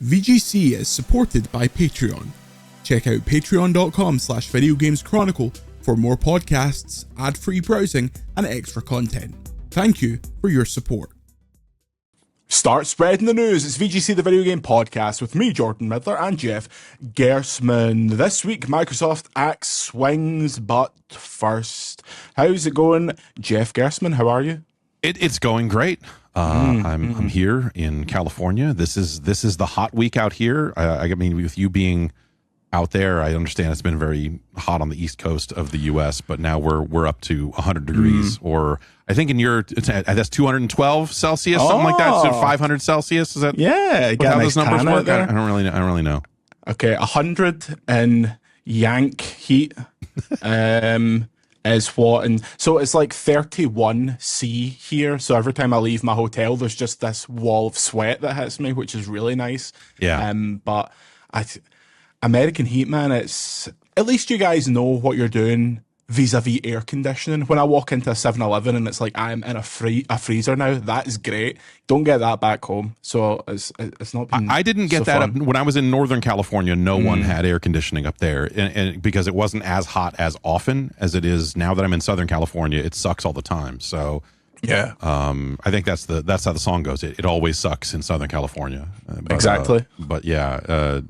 VGC is supported by Patreon. Check out patreon.com/videogameschronicle for more podcasts, ad-free browsing, and extra content. Thank you for your support. Start spreading the news. It's VGC, the video game podcast, with me, Jordan Midler, and Jeff Gerstmann. This week, Microsoft axe swings, but first, how's it going, Jeff Gerstmann? How are you? It's going great. I'm here in California. This is the hot week out here. I mean, with you being out there, I understand it's been very hot on the East Coast of the U.S., but now we're up to 100 degrees, or I think that's 212 Celsius, something like that. So 500 Celsius, is that? Yeah, how nice those numbers work? I don't really know. Okay, 100 in Yank heat. Is what, and so it's like 31 C here. So every time I leave my hotel, there's just this wall of sweat that hits me, which is really nice. Yeah. But American heat, man, it's at least you guys know what you're doing vis-a-vis air conditioning. When I walk into a 7-Eleven and it's like I'm in a freezer now, that is great. Don't get that back home. So it's not been I didn't get so that fun. up when I was in Northern California. No one had air conditioning up there, and because it wasn't as hot as often as it is now that I'm in Southern California, it sucks all the time. So yeah, I think that's how the song goes. It always sucks in Southern California. Exactly. But yeah,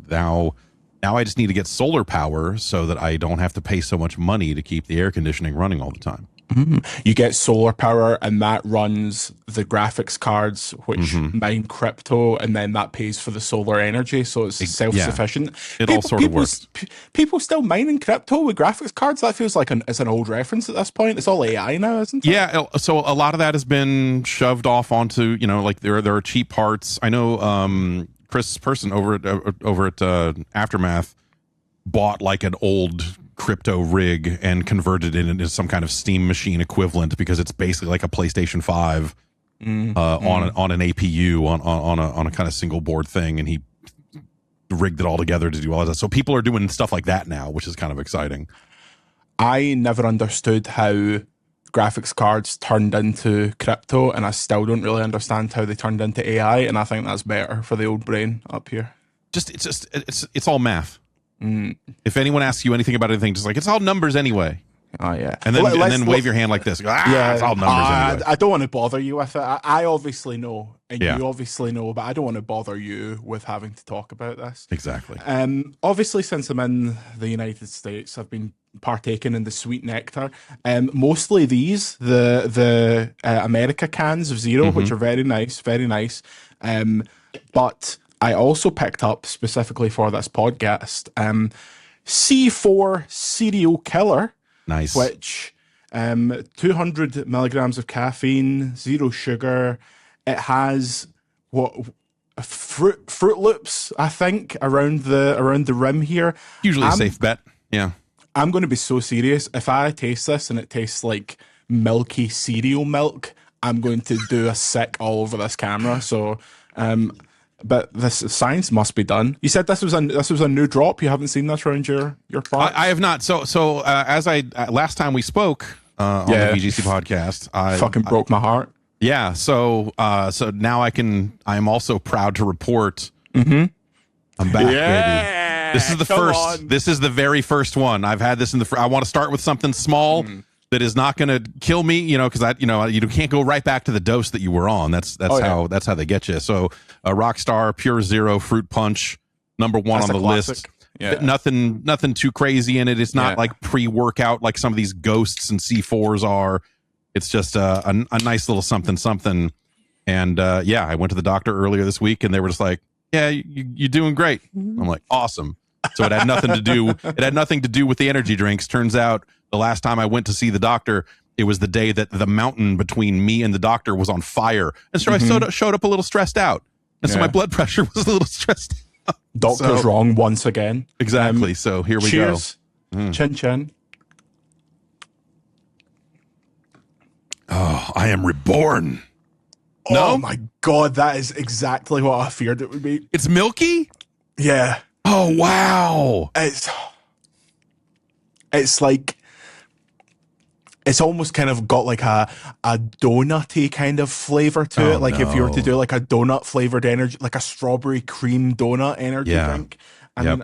now I just need to get solar power so that I don't have to pay so much money to keep the air conditioning running all the time. You get solar power, and that runs the graphics cards, which mine crypto, and then that pays for the solar energy, so it's self-sufficient. It all sort of works. People still mining crypto with graphics cards? That feels like it's an old reference at this point. It's all AI now, isn't it? Yeah, so a lot of that has been shoved off onto, like there are cheap parts. I know Chris Person over at Aftermath bought like an old crypto rig and converted it into some kind of Steam machine equivalent, because it's basically like a PlayStation 5 on an APU on a kind of single board thing, and he rigged it all together to do all of that. So people are doing stuff like that now, which is kind of exciting. I never understood how graphics cards turned into crypto, and I still don't really understand how they turned into AI, and I think that's better for the old brain up here. It's all math. If anyone asks you anything about anything, just like, it's all numbers anyway. Oh yeah, and then wave your hand like this. Yeah, it's all numbers anyway. I don't want to bother you with it. I obviously know, and Yeah. you obviously know, but I don't want to bother you with having to talk about this. Exactly. Obviously, since I'm in the United States, I've been partaking in the sweet nectar. Mostly the America cans of Zero, which are very nice, very nice. But I also picked up, specifically for this podcast, C4 Serial Killer. Nice. Which 200 milligrams of caffeine, zero sugar. It has Fruit Loops, I think, around the rim here. Usually a safe bet. Yeah. I'm going to be so serious. If I taste this and it tastes like milky cereal milk, I'm going to do a sick all over this camera. So, but this science must be done. You said this was a new drop. You haven't seen this around your parts? I have not. So as last time we spoke on the VGC podcast, I fucking broke my heart. Yeah. So now I am also proud to report. I'm back, baby. This is the first. On. This is the very first one. I've had this in I want to start with something small that is not going to kill me, because you can't go right back to the dose that you were on. That's how they get you. So a Rockstar Pure Zero Fruit Punch, number one on the list. Yeah. Nothing too crazy in it. It's not like pre-workout like some of these Ghosts and C4s are. It's just a nice little something. And I went to the doctor earlier this week, and they were just like, "Yeah, you're doing great." I'm like, "Awesome." So it had nothing to do. It had nothing to do with the energy drinks. Turns out the last time I went to see the doctor, it was the day that the mountain between me and the doctor was on fire, and so I showed up a little stressed out, and so my blood pressure was a little stressed out. Doctor's wrong once again. Exactly. So here we cheers. go. Chin chin. Oh, I am reborn. Oh my God, that is exactly what I feared it would be. It's milky? Yeah. Oh, wow. It's like it's almost kind of got like a donutty kind of flavor to it. Like if you were to do like a donut flavored energy, like a strawberry cream donut energy drink. And then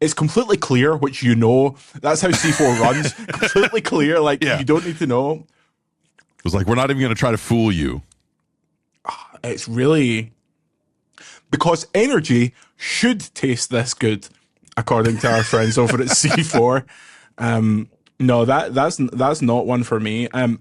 it's completely clear, which that's how C4 runs. Completely clear. Like you don't need to know. It was like, we're not even going to try to fool you. It's really, because energy should taste this good, according to our friends over at C4. No, that's not one for me. I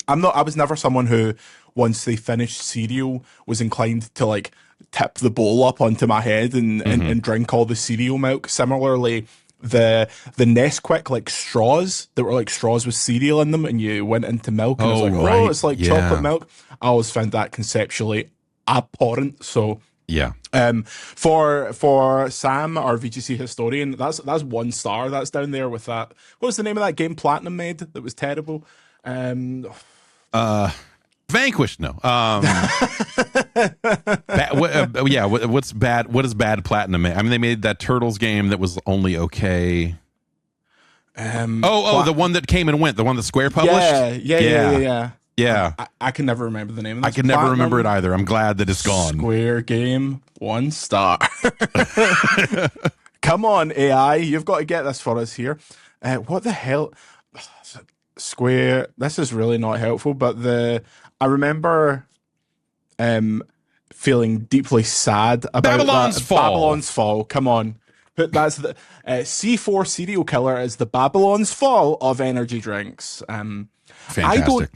was never someone who, once they finished cereal, was inclined to like tip the bowl up onto my head and drink all the cereal milk. Similarly, the Nesquik like straws that were like straws with cereal in them, and you went into milk and it was like, it's like chocolate milk. I always found that conceptually abhorrent. So for Sam, our VGC historian, that's 1 star. That's down there with that. What was the name of that game Platinum made that was terrible? Vanquish. No. What's bad? What is bad Platinum make? I mean, they made that Turtles game that was only okay. The one that came and went, the one that Square published. Yeah. I can never remember the name of this. I can never remember it either. I'm glad that it's gone. Square game, 1 star. Come on, AI. You've got to get this for us here. What the hell? Square. This is really not helpful, but I remember feeling deeply sad about Babylon's Fall. Babylon's Fall. Come on. But that's the C4 serial killer is the Babylon's Fall of energy drinks. Fantastic.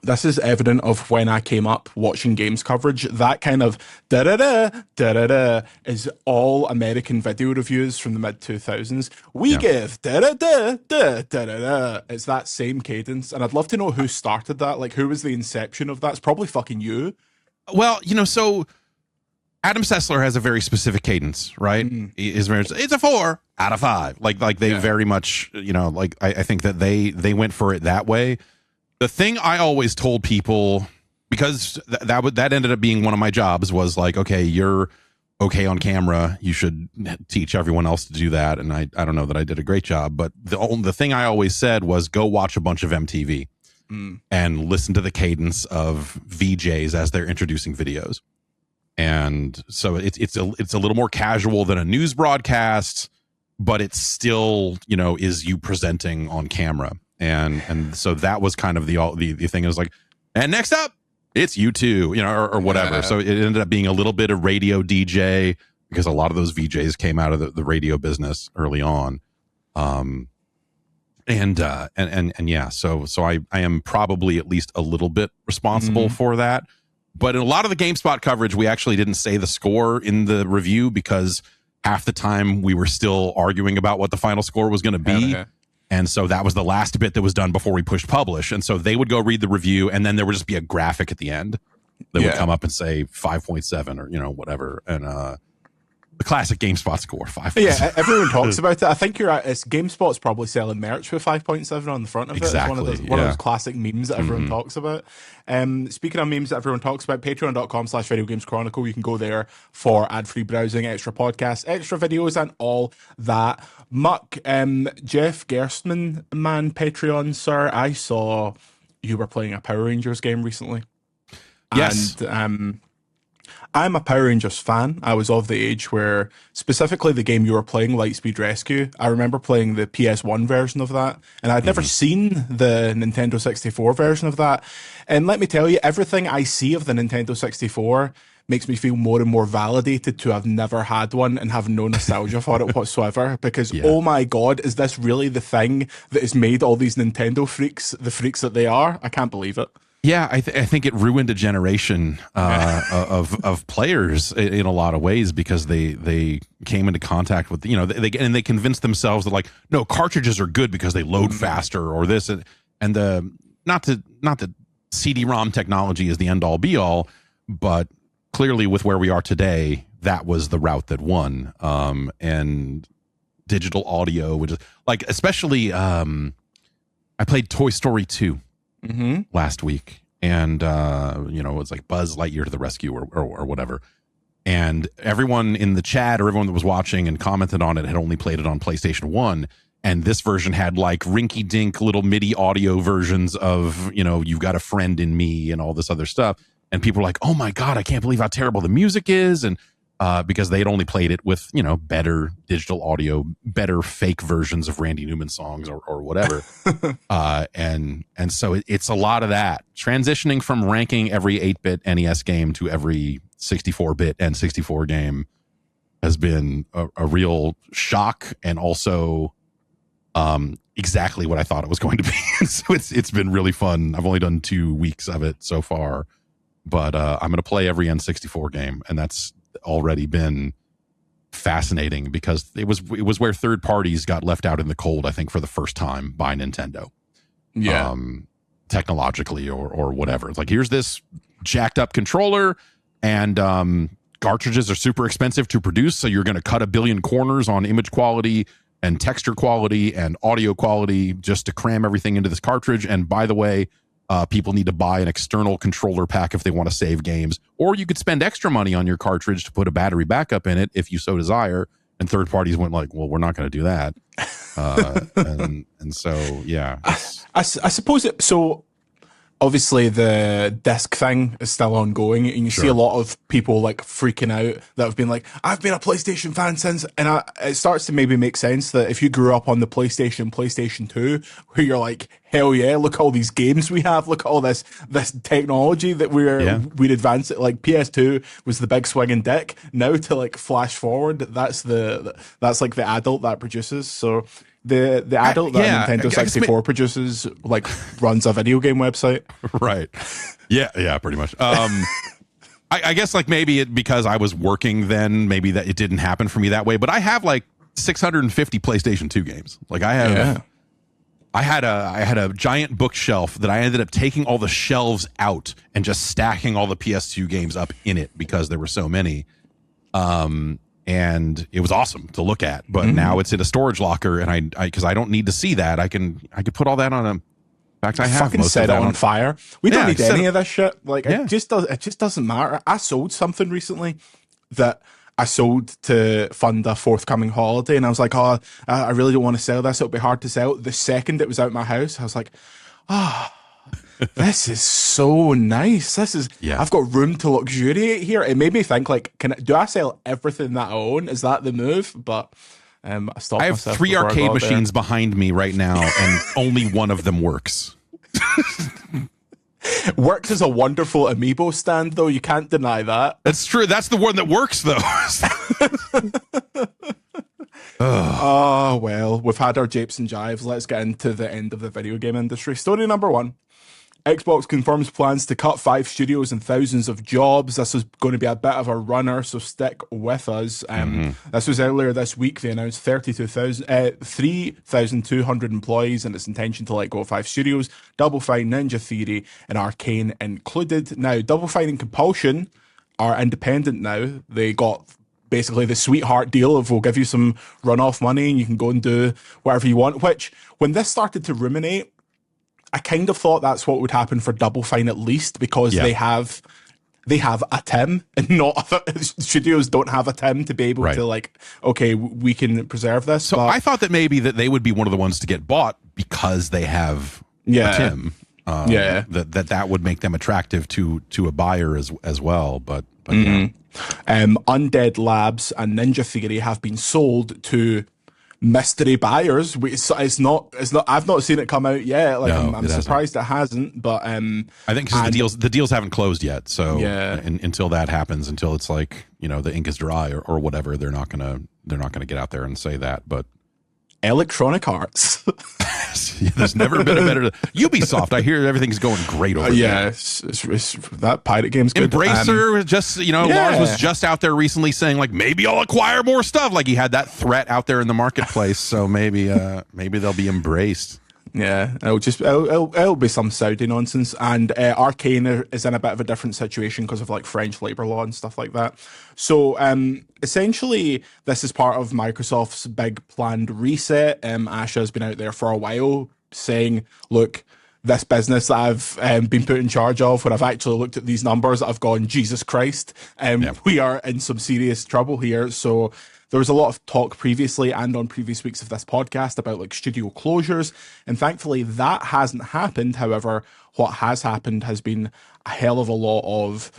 This is evident of when I came up watching games coverage. That kind of da-da-da is all American video reviews from the mid-2000s. We give da-da-da. It's that same cadence. And I'd love to know who started that. Like, who was the inception of that? It's probably fucking you. Well, so Adam Sessler has a very specific cadence, right? It's a 4 out of 5. Like they very much, like I think that they went for it that way. The thing I always told people, because that ended up being one of my jobs, was like, okay, you're okay on camera, you should teach everyone else to do that. And I don't know that I did a great job, but the thing I always said was go watch a bunch of MTV and listen to the cadence of VJs as they're introducing videos. And so it's a little more casual than a news broadcast, but it's still, is you presenting on camera. And so that was kind of the thing. It was like, and next up, it's you too, or whatever. So it ended up being a little bit of radio DJ, because a lot of those VJs came out of the radio business early on. So I am probably at least a little bit responsible for that. But in a lot of the GameSpot coverage, we actually didn't say the score in the review, because half the time we were still arguing about what the final score was going to be. And so that was the last bit that was done before we pushed publish. And so they would go read the review, and then there would just be a graphic at the end that would come up and say 5.7 or, whatever. And the classic GameSpot score, 5.7. Yeah, everyone talks about it. I think GameSpot's probably selling merch with 5.7 on the front of it. Exactly. It's one of those classic memes that everyone talks about. Speaking of memes that everyone talks about, patreon.com/Video Games Chronicle. You can go there for ad-free browsing, extra podcasts, extra videos, and all that muck. Jeff Gerstmann, man, Patreon, sir, I saw you were playing a Power Rangers game recently. Yes. And I'm a Power Rangers fan. I was of the age where, specifically the game you were playing, Lightspeed Rescue, I remember playing the PS1 version of that, and I'd never seen the Nintendo 64 version of that. And let me tell you, everything I see of the Nintendo 64 makes me feel more and more validated to have never had one and have no nostalgia for it whatsoever, because oh my God, is this really the thing that has made all these Nintendo freaks the freaks that they are? I can't believe it. Yeah, I think it ruined a generation of players in a lot of ways, because they came into contact with, they convinced themselves that, like, no, cartridges are good because they load faster, or this, and the not that CD-ROM technology is the end all be all, but clearly with where we are today, that was the route that won. And digital audio, which is like, especially I played Toy Story 2. Last week, and it's like Buzz Lightyear to the rescue, or whatever, and everyone in the chat, or everyone that was watching and commented on it, had only played it on PlayStation 1, And this version had like rinky dink little MIDI audio versions of, You've Got a Friend in Me and all this other stuff. And people were like, oh my God, I can't believe how terrible the music is. And because they had only played it with, better digital audio, better fake versions of Randy Newman songs or whatever. And so it's a lot of that. Transitioning from ranking every 8-bit NES game to every 64-bit N64 game has been a real shock, and also exactly what I thought it was going to be. So it's been really fun. I've only done 2 weeks of it so far, but I'm going to play every N64 game, and that's already been fascinating because it was where third parties got left out in the cold, I think, for the first time by Nintendo. Yeah. Technologically or whatever. It's like, here's this jacked up controller, and cartridges are super expensive to produce, so you're going to cut a billion corners on image quality and texture quality and audio quality just to cram everything into this cartridge. And by the way, people need to buy an external controller pack if they want to save games, or you could spend extra money on your cartridge to put a battery backup in it if you so desire. And third parties went like, well, we're not going to do that. And so, yeah. I suppose it, so obviously the disc thing is still ongoing, and you see a lot of people like freaking out that have been like, I've been a PlayStation fan since, and it starts to maybe make sense that if you grew up on the PlayStation 2, where you're like, hell yeah, look at all these games we have, look at all this technology that we'd advance it. Like PS2 was the big swinging dick. Now to like flash forward, that's like the adult that produces. So the adult that Nintendo 64 produces like runs a video game website. Right. Yeah, pretty much. I guess like maybe because I was working then, maybe that it didn't happen for me that way, but I have like 650 PlayStation 2 games. Like I had a giant bookshelf that I ended up taking all the shelves out and just stacking all the PS2 games up in it because there were so many. And it was awesome to look at, but now it's in a storage locker, and because I don't need to see that, I could put all that on a. In fact, I have fucking most set of it that on fire. We don't need any of this shit. Like it just doesn't matter. I sold something recently that I sold to fund a forthcoming holiday, and I was like, oh, I really don't want to sell this. It'll be hard to sell. The second it was out my house, I was like, this is so nice. I've got room to luxuriate here. It made me think like, do I sell everything that I own? Is that the move? But I stopped. I have 3 arcade machines behind me right now, and only one of them works. Works as a wonderful amiibo stand, though. You can't deny that. That's true. That's the one that works, though. Oh, well, we've had our japes and jives. Let's get into the end of the video game industry. Story number 1. Xbox confirms plans to cut 5 studios and thousands of jobs. This is going to be a bit of a runner, so stick with us. This was earlier this week. They announced 3,200 employees and its intention to let go of 5 studios. Double Fine, Ninja Theory, and Arcane included. Now, Double Fine and Compulsion are independent now. They got basically the sweetheart deal of we'll give you some runoff money and you can go and do whatever you want, which when this started to ruminate, I kind of thought that's what would happen for Double Fine at least, because they have a Tim, and not studios don't have a Tim to be able to like, okay, we can preserve this. So I thought that maybe that they would be one of the ones to get bought because they have a Tim. That would make them attractive to a buyer as well. But Undead Labs and Ninja Theory have been sold to mystery buyers. It's not. I've not seen it come out yet. Like no, I'm surprised it hasn't. But I think because the deals haven't closed yet. So until that happens, until it's like the ink is dry or whatever, they're not gonna get out there and say that. But Electronic Arts. There's never been a better Ubisoft. I hear everything's going great over there. It's that pirate game's good. Embracer just Lars was just out there recently saying like maybe I'll acquire more stuff. Like he had that threat out there in the marketplace. So maybe they'll be embraced. Yeah, it'll be some Saudi nonsense. And Arcane is in a bit of a different situation because of like French labor law and stuff like that. So essentially, this is part of Microsoft's big planned reset. Asha has been out there for a while saying, look, this business that I've been put in charge of, when I've actually looked at these numbers, I've gone, Jesus Christ, we are in some serious trouble here. So there was a lot of talk previously and on previous weeks of this podcast about like studio closures, and thankfully that hasn't happened. However, what has happened has been a hell of a lot of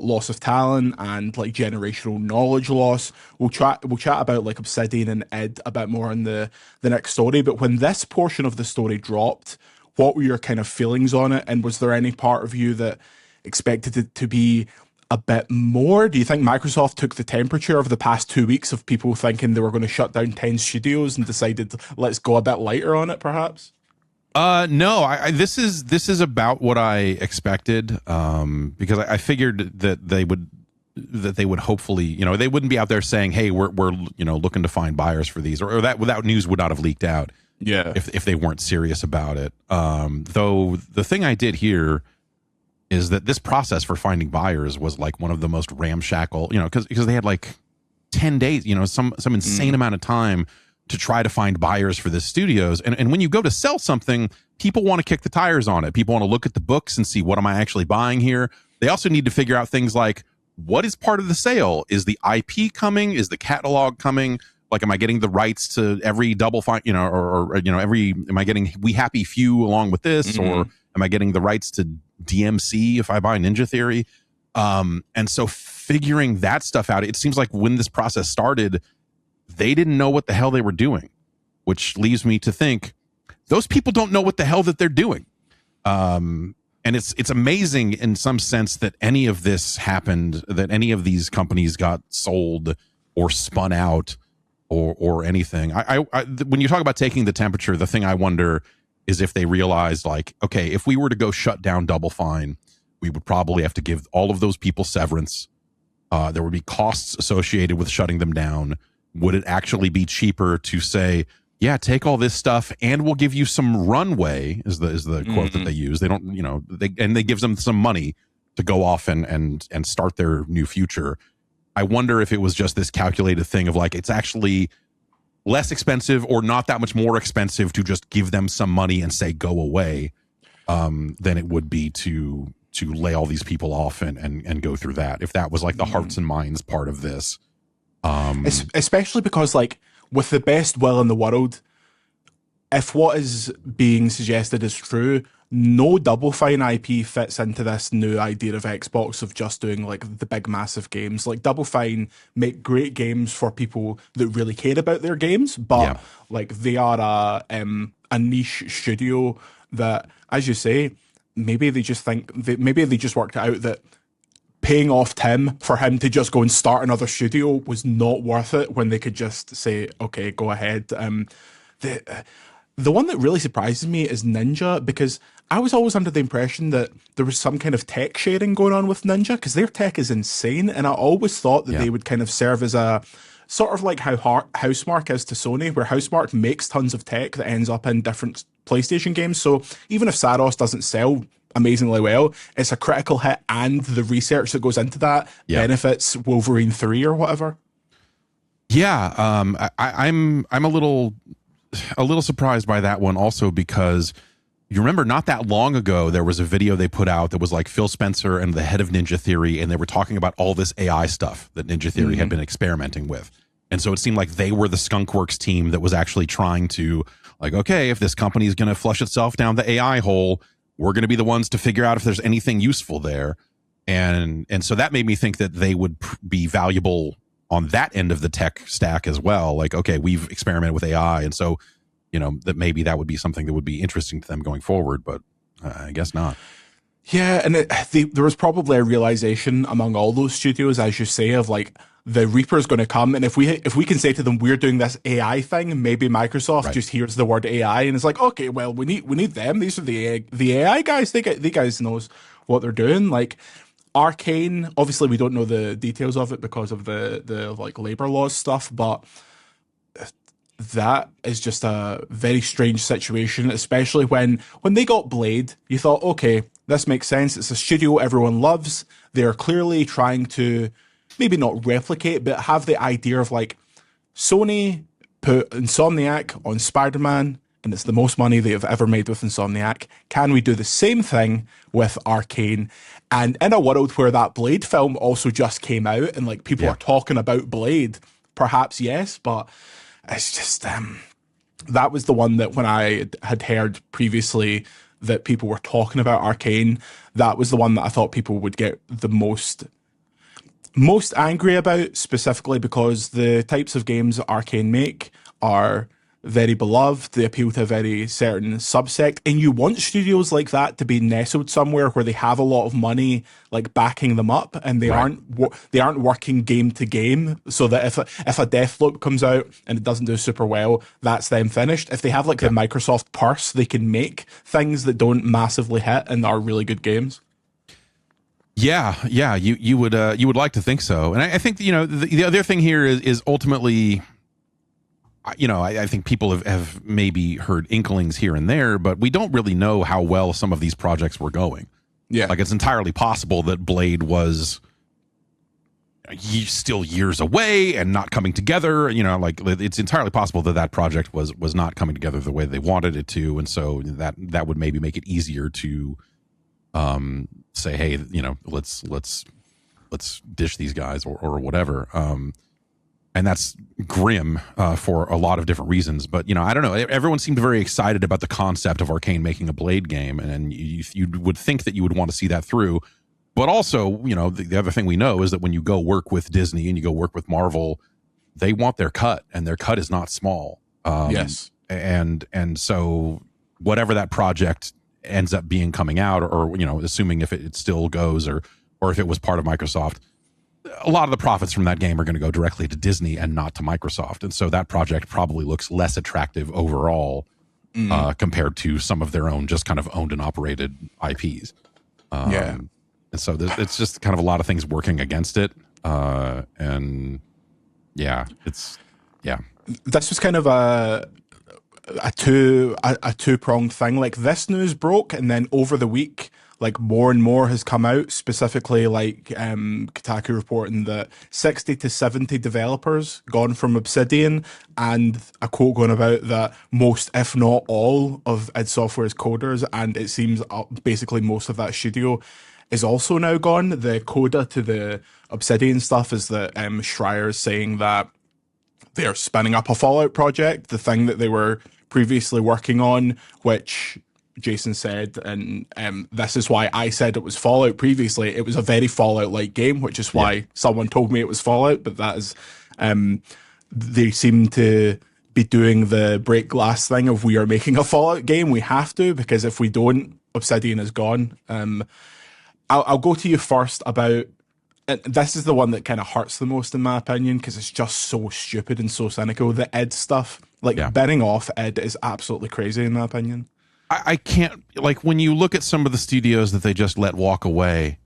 loss of talent and like generational knowledge loss. We'll chat about like Obsidian and id a bit more in the next story, but when this portion of the story dropped, what were your kind of feelings on it, and was there any part of you that expected it to be a bit more? Do you think Microsoft took the temperature of the past 2 weeks of people thinking they were going to shut down 10 studios and decided let's go a bit lighter on it, perhaps? No, this is about what I expected, because I figured that they would hopefully, they wouldn't be out there saying, hey, we're looking to find buyers for these, or that news would not have leaked out. Yeah. If they weren't serious about it. Though the thing I did here is that this process for finding buyers was like one of the most ramshackle, because they had like 10 days, some insane amount of time to try to find buyers for the studios. And when you go to sell something, people want to kick the tires on it. People want to look at the books and see, what am I actually buying here? They also need to figure out things like, what is part of the sale? Is the IP coming? Is the catalog coming? Like, am I getting the rights to every Double Fine, am I getting We Happy Few along with this? Or am I getting the rights to DMC if I buy Ninja Theory? And so figuring that stuff out, it seems like when this process started, they didn't know what the hell they were doing, which leaves me to think those people don't know what the hell that they're doing. And it's amazing in some sense that any of this happened, that any of these companies got sold or spun out or anything. When you talk about taking the temperature, the thing I wonder is if they realized, like, okay, if we were to go shut down Double Fine, we would probably have to give all of those people severance. There would be costs associated with shutting them down. Would it actually be cheaper to say, yeah, take all this stuff and we'll give you some runway, is the quote that they use. They don't, they gives them some money to go off and start their new future. I wonder if it was just this calculated thing of like, it's actually less expensive or not that much more expensive to just give them some money and say, go away, than it would be to lay all these people off and go through that. If that was like the hearts and minds part of this. Especially because, like, with the best will in the world, if what is being suggested is true, no Double Fine IP fits into this new idea of Xbox of just doing like the big massive games. Like, Double Fine make great games for people that really care about their games, but like they are a niche studio that, as you say, maybe they just worked it out that paying off Tim for him to just go and start another studio was not worth it when they could just say, okay, go ahead. The one that really surprises me is Ninja, because I was always under the impression that there was some kind of tech sharing going on with Ninja, because their tech is insane, and I always thought that they would kind of serve as a sort of like how Housemarque is to Sony, where Housemarque makes tons of tech that ends up in different PlayStation games. So even if Saros doesn't sell amazingly well, it's a critical hit, and the research that goes into that benefits Wolverine 3 or whatever. Yeah, I'm a little surprised by that one also, because you remember not that long ago there was a video they put out that was like Phil Spencer and the head of Ninja Theory, and they were talking about all this AI stuff that Ninja Theory had been experimenting with. And so it seemed like they were the Skunkworks team that was actually trying to, like, okay, if this company is going to flush itself down the AI hole, we're going to be the ones to figure out if there's anything useful there. And so that made me think that they would be valuable on that end of the tech stack as well. Like, okay, we've experimented with AI, and so, that maybe that would be something that would be interesting to them going forward, but I guess not. Yeah, and there was probably a realization among all those studios, as you say, of like, the Reaper is going to come, and if we can say to them, we're doing this AI thing, maybe Microsoft just hears the word AI and it's like, okay, well, we need them. These are the AI guys. They guys knows what they're doing. Like, Arcane, obviously we don't know the details of it because of the like labor laws stuff, but that is just a very strange situation, especially when they got Blade. You thought, okay, this makes sense. It's a studio everyone loves. They're clearly trying to maybe not replicate, but have the idea of like, Sony put Insomniac on Spider-Man, and it's the most money they have ever made with Insomniac. Can we do the same thing with Arcane? And in a world where that Blade film also just came out and like people are talking about Blade, perhaps yes, but it's just that was the one that when I had heard previously that people were talking about Arcane, that was the one that I thought people would get the most angry about, specifically because the types of games that Arcane make are very beloved. They appeal to a very certain subsect, and you want studios like that to be nestled somewhere where they have a lot of money like backing them up, and they aren't working game to game, so that if a Deathloop comes out and it doesn't do super well, that's them finished. If they have like the Microsoft purse, they can make things that don't massively hit and are really good games. Yeah, you would like to think so, and I think the other thing here is ultimately, I think people have maybe heard inklings here and there, but we don't really know how well some of these projects were going. Yeah, like it's entirely possible that Blade was still years away and not coming together. Like it's entirely possible that project was not coming together the way they wanted it to, and so that would maybe make it easier to say, hey, let's dish these guys or whatever. And that's grim for a lot of different reasons. But, I don't know. Everyone seemed very excited about the concept of Arcane making a Blade game. And you would think that you would want to see that through. But also, the other thing we know is that when you go work with Disney and you go work with Marvel, they want their cut. And their cut is not small. Yes. And so whatever that project ends up being coming out, or assuming if it still goes, or if it was part of Microsoft, a lot of the profits from that game are going to go directly to Disney and not to Microsoft. And so that project probably looks less attractive overall compared to some of their own just kind of owned and operated IPs. And so it's just kind of a lot of things working against it. This was kind of a two-pronged thing. Like, this news broke, and then over the week, like, more and more has come out, specifically like Kotaku reporting that 60 to 70 developers gone from Obsidian, and a quote going about that most, if not all, of id Software's coders, and it seems basically most of that studio is also now gone. The coda to the Obsidian stuff is that Schreier's saying that they're spinning up a Fallout project, the thing that they were previously working on, which Jason said, and this is why I said it was Fallout previously. It was a very Fallout-like game, which is why someone told me it was Fallout, but that is, they seem to be doing the break glass thing of, we are making a Fallout game, we have to, because if we don't, Obsidian is gone. I'll go to you first about, and this is the one that kind of hurts the most in my opinion, because it's just so stupid and so cynical. The id stuff, binning off id is absolutely crazy in my opinion. I can't, like, when you look at some of the studios that they just let walk away,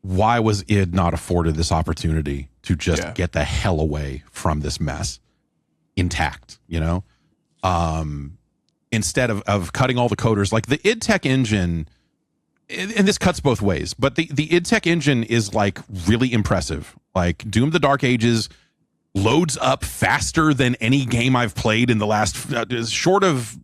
why was id not afforded this opportunity to just get the hell away from this mess intact, instead of cutting all the coders? Like, the id Tech engine, and this cuts both ways, but the id Tech engine is like really impressive. Like, Doom the Dark Ages loads up faster than any game I've played in the last, short of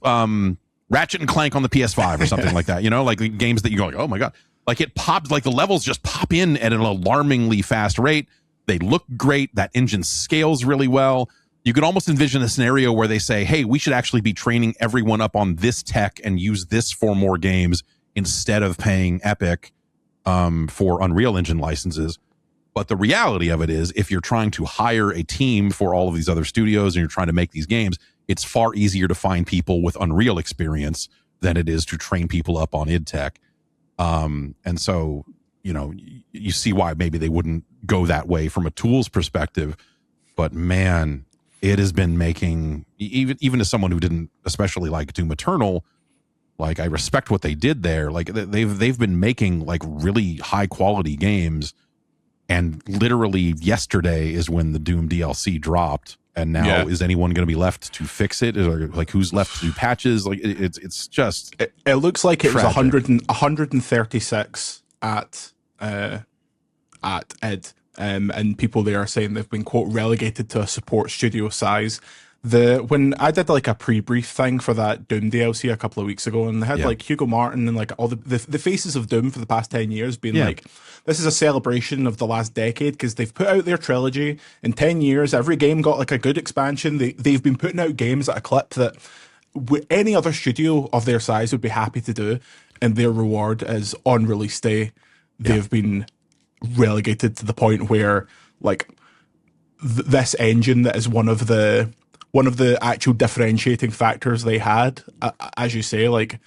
Ratchet and Clank on the PS5 or something like that, like the games that you go like, oh my God, like it pops, like the levels just pop in at an alarmingly fast rate. They look great. That engine scales really well. You could almost envision a scenario where they say, hey, we should actually be training everyone up on this tech and use this for more games instead of paying Epic for Unreal Engine licenses. But the reality of it is, if you're trying to hire a team for all of these other studios and you're trying to make these games, it's far easier to find people with Unreal experience than it is to train people up on id Tech. And so, you see why maybe they wouldn't go that way from a tools perspective. But man, it has been making, even as someone who didn't especially like Doom Eternal, like, I respect what they did there. Like, they've been making like really high quality games. And literally yesterday is when the Doom DLC dropped. And now is anyone going to be left to fix it? Or like, who's left to do patches? Like, it's just, it looks like it was 136 at id. And people there are saying they've been, quote, relegated to a support studio size when I did like a pre-brief thing for that Doom DLC a couple of weeks ago, and they had like Hugo Martin and like all the faces of Doom for the past 10 years being like, this is a celebration of the last decade because they've put out their trilogy in 10 years. Every game got like a good expansion. They've been putting out games at a clip that any other studio of their size would be happy to do, and their reward is on release day they've been relegated to the point where like this engine that is one of the actual differentiating factors they had, as you say, like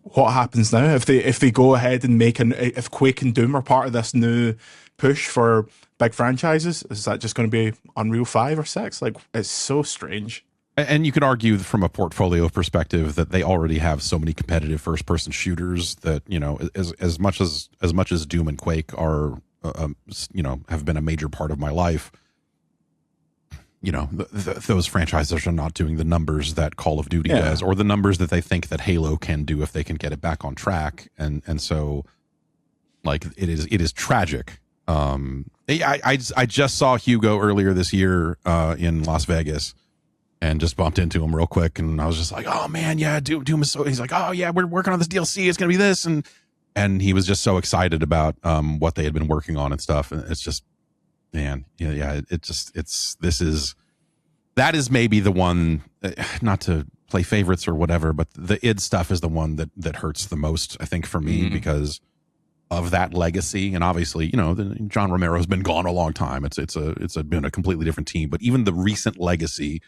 what happens now if they go ahead and if Quake and Doom are part of this new push for big franchises? Is that just going to be Unreal 5 or 6? Like, it's so strange. And you could argue from a portfolio perspective that they already have so many competitive first-person shooters that, you know, as much as Doom and Quake are, you know, have been a major part of my life. You know, those franchises are not doing the numbers that Call of Duty does, or the numbers that they think that Halo can do if they can get it back on track. And so, like, it is tragic. I just saw Hugo earlier this year in Las Vegas. And just bumped into him real quick, and I was just like, "Oh man, yeah, Doom is so." He's like, "Oh yeah, we're working on this DLC. It's gonna be this," and he was just so excited about what they had been working on and stuff. And it's just, man, that is maybe the one. Not to play favorites or whatever, but the id stuff is the one that hurts the most, I think, for me because of that legacy. And obviously, you know, John Romero's been gone a long time. It's been a completely different team, but even the recent legacy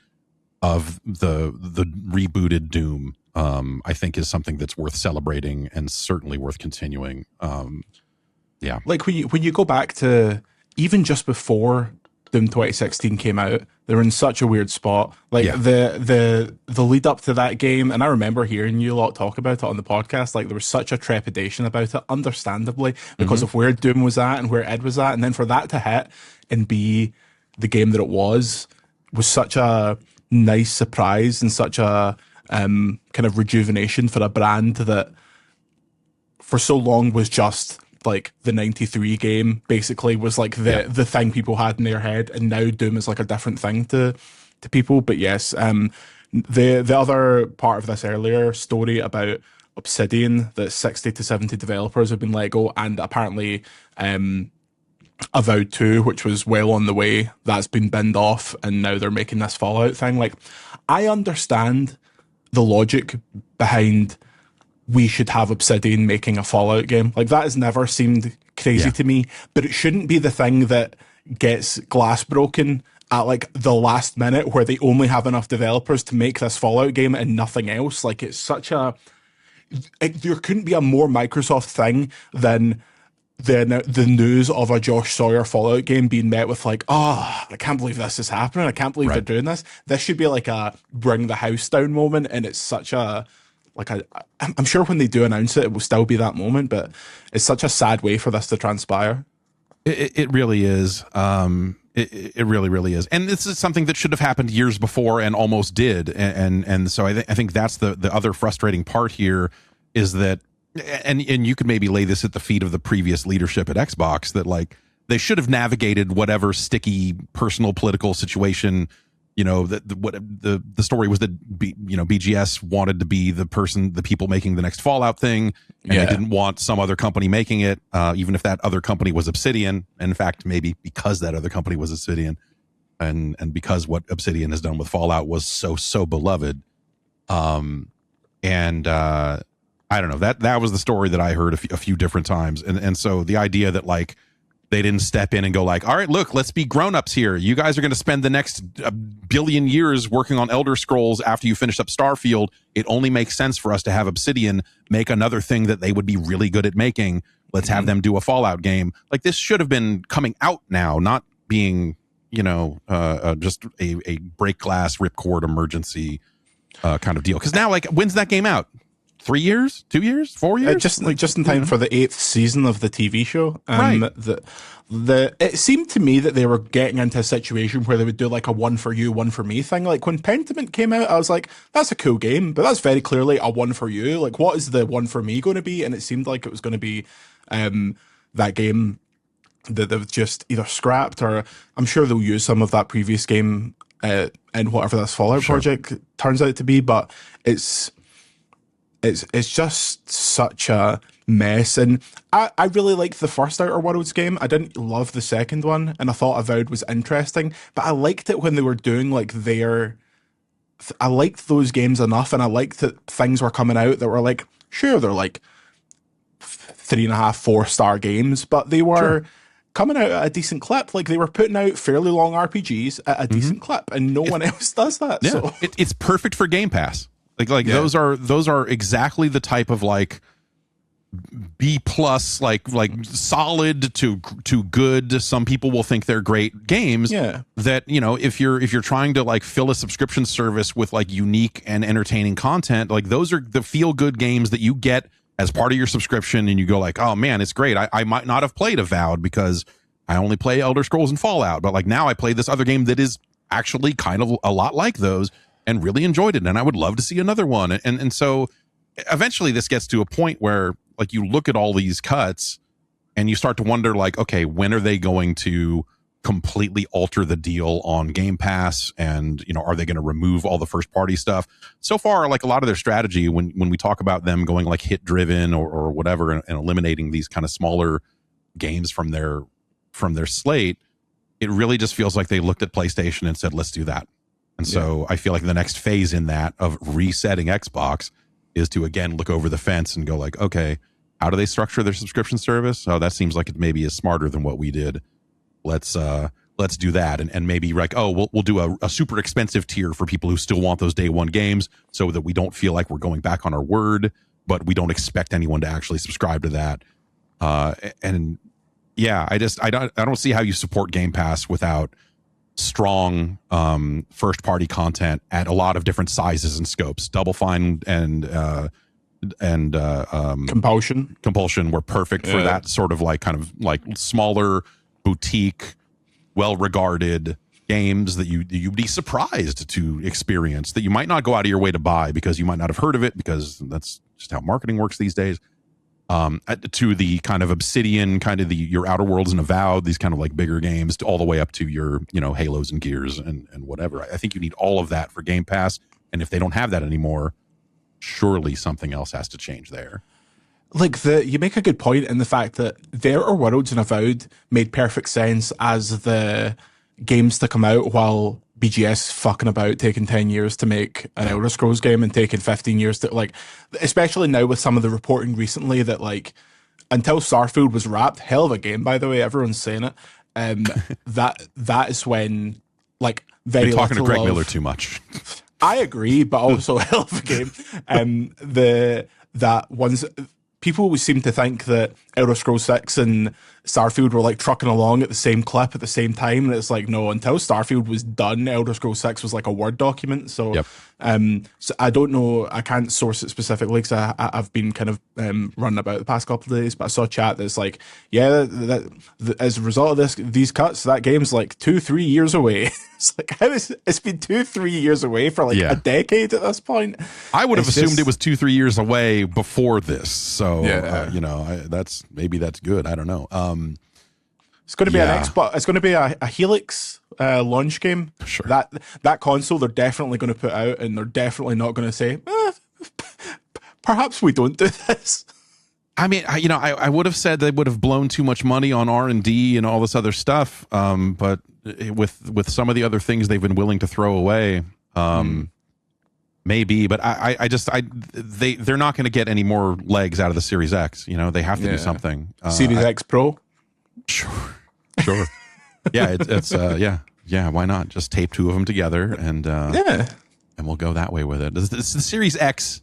of the rebooted Doom, I think is something that's worth celebrating and certainly worth continuing. Like when you go back to even just before Doom 2016 came out, they were in such a weird spot. Like the lead up to that game, and I remember hearing you a lot talk about it on the podcast. Like there was such a trepidation about it, understandably, because of where Doom was at and where Ed was at, and then for that to hit and be the game that it was such a nice surprise and such a kind of rejuvenation for a brand that for so long was just like the 93 game, basically was like the thing people had in their head, and now Doom is like a different thing to people. But yes, the other part of this earlier story about Obsidian, that 60 to 70 developers have been let go, and apparently Avowed 2, which was well on the way, that's been binned off, and now they're making this Fallout thing. Like, I understand the logic behind we should have Obsidian making a Fallout game. Like, that has never seemed crazy to me, but it shouldn't be the thing that gets glass broken at like the last minute where they only have enough developers to make this Fallout game and nothing else. Like, it's such a... there couldn't be a more Microsoft thing than the news of a Josh Sawyer Fallout game being met with like, I can't believe this is happening. I can't believe they're doing this. This should be like a bring the house down moment, and it's such a I'm sure when they do announce it will still be that moment, but it's such a sad way for this to transpire. It really is. It really, really is. And this is something that should have happened years before and almost did. And so I think that's the other frustrating part here is that, and you could maybe lay this at the feet of the previous leadership at Xbox, that like they should have navigated whatever sticky personal political situation. You know, the story was that BGS wanted to be the people making the next Fallout thing, and they didn't want some other company making it, even if that other company was Obsidian. And in fact, maybe because that other company was Obsidian, and because what Obsidian has done with Fallout was so beloved, I don't know, that was the story that I heard a few different times. And so the idea that like they didn't step in and go like, all right, look, let's be grown-ups here. You guys are going to spend the next billion years working on Elder Scrolls after you finish up Starfield. It only makes sense for us to have Obsidian make another thing that they would be really good at making. Let's have them do a Fallout game. Like, this should have been coming out now, not being, just a break glass, ripcord emergency kind of deal. Because now, like, when's that game out? 3 years, 2 years, 4 years? Just in time for the 8th season of the TV show. Right. It seemed to me that they were getting into a situation where they would do like a one for you, one for me thing. Like when Pentiment came out, I was like, that's a cool game, but that's very clearly a one for you. Like, what is the one for me going to be? And it seemed like it was going to be that game that they've just either scrapped, or I'm sure they'll use some of that previous game in whatever this Fallout project turns out to be. But it's just such a mess. And I really liked the first Outer Worlds game. I didn't love the second one, and I thought Avowed was interesting, but I liked it when they were doing like I liked those games enough, and I liked that things were coming out that were like, sure, they're like 3.5, 4-star games, but they were coming out at a decent clip. Like, they were putting out fairly long RPGs at a decent clip, and no one else does that. Yeah. So It's perfect for Game Pass. Those are exactly the type of like B plus, like solid to good. Some people will think they're great games. Yeah. That, you know, if you're trying to like fill a subscription service with like unique and entertaining content, like those are the feel good games that you get as part of your subscription, and you go like, oh man, it's great. I might not have played Avowed because I only play Elder Scrolls and Fallout, but like now I play this other game that is actually kind of a lot like those and really enjoyed it, and I would love to see another one. And so eventually this gets to a point where like you look at all these cuts and you start to wonder like, okay, when are they going to completely alter the deal on Game Pass? And, you know, are they going to remove all the first party stuff? So far, like a lot of their strategy, when we talk about them going like hit driven or whatever, and eliminating these kind of smaller games from their slate, it really just feels like they looked at PlayStation and said, let's do that. And so I feel like the next phase in that of resetting Xbox is to again look over the fence and go like, okay, how do they structure their subscription service? Oh, that seems like it maybe is smarter than what we did. Let's do that, and maybe like, oh, we'll do a super expensive tier for people who still want those day one games, so that we don't feel like we're going back on our word, but we don't expect anyone to actually subscribe to that. And yeah, I don't see how you support Game Pass without strong first party content at a lot of different sizes and scopes. Double Fine and Compulsion were perfect for that sort of like kind of like smaller boutique, well-regarded games that you'd be surprised to experience, that you might not go out of your way to buy because you might not have heard of it, because that's just how marketing works these days. To the kind of Obsidian, kind of your Outer Worlds and Avowed, these kind of like bigger games, all the way up to your, you know, Halos and Gears and whatever. I think you need all of that for Game Pass, and if they don't have that anymore, surely something else has to change there. Like you make a good point in the fact that their Outer Worlds and Avowed made perfect sense as the games to come out, while BGS fucking about taking 10 years to make an Elder Scrolls game and taking 15 years to, like, especially now with some of the reporting recently that like until Starfield was wrapped, hell of a game by the way, everyone's saying it, that is when like very You're talking to Greg of, Miller too much. I agree, but also a hell of a game. That ones people always seem to think that Elder Scrolls 6 and Starfield were like trucking along at the same clip at the same time, and it's like, no, until Starfield was done, Elder Scrolls 6 was like a Word document. So so I don't know, I can't source it specifically because I've been kind of running about the past couple of days, but I saw a chat that's like, as a result of these cuts, that game's like 2-3 years away. It's like, it's been 2-3 years away for like a decade at this point. I would have assumed it was 2-3 years away before this. So, you know, that's good. I don't know. It's going to be an Xbox. It's going to be a Helix launch game. Sure. That console they're definitely going to put out, and they're definitely not going to say, perhaps we don't do this. I mean, I would have said they would have blown too much money on R&D and all this other stuff. But with some of the other things they've been willing to throw away, maybe. But they're not going to get any more legs out of the Series X. You know, they have to do something. Series X Pro. Sure. Yeah, it's why not just tape two of them together and we'll go that way with it. It's the Series X.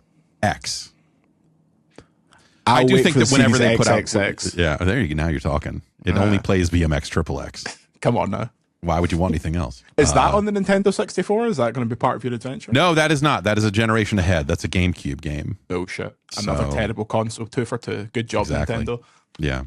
I do think that whenever they put out, there you go. Now you're talking. It only plays BMX XXX. Come on now. Why would you want anything else? Is that on the Nintendo 64? Is that going to be part of your adventure? No, that is not. That is a generation ahead. That's a GameCube game. Oh shit! Another terrible console. 2 for 2. Good job, Nintendo. Yeah.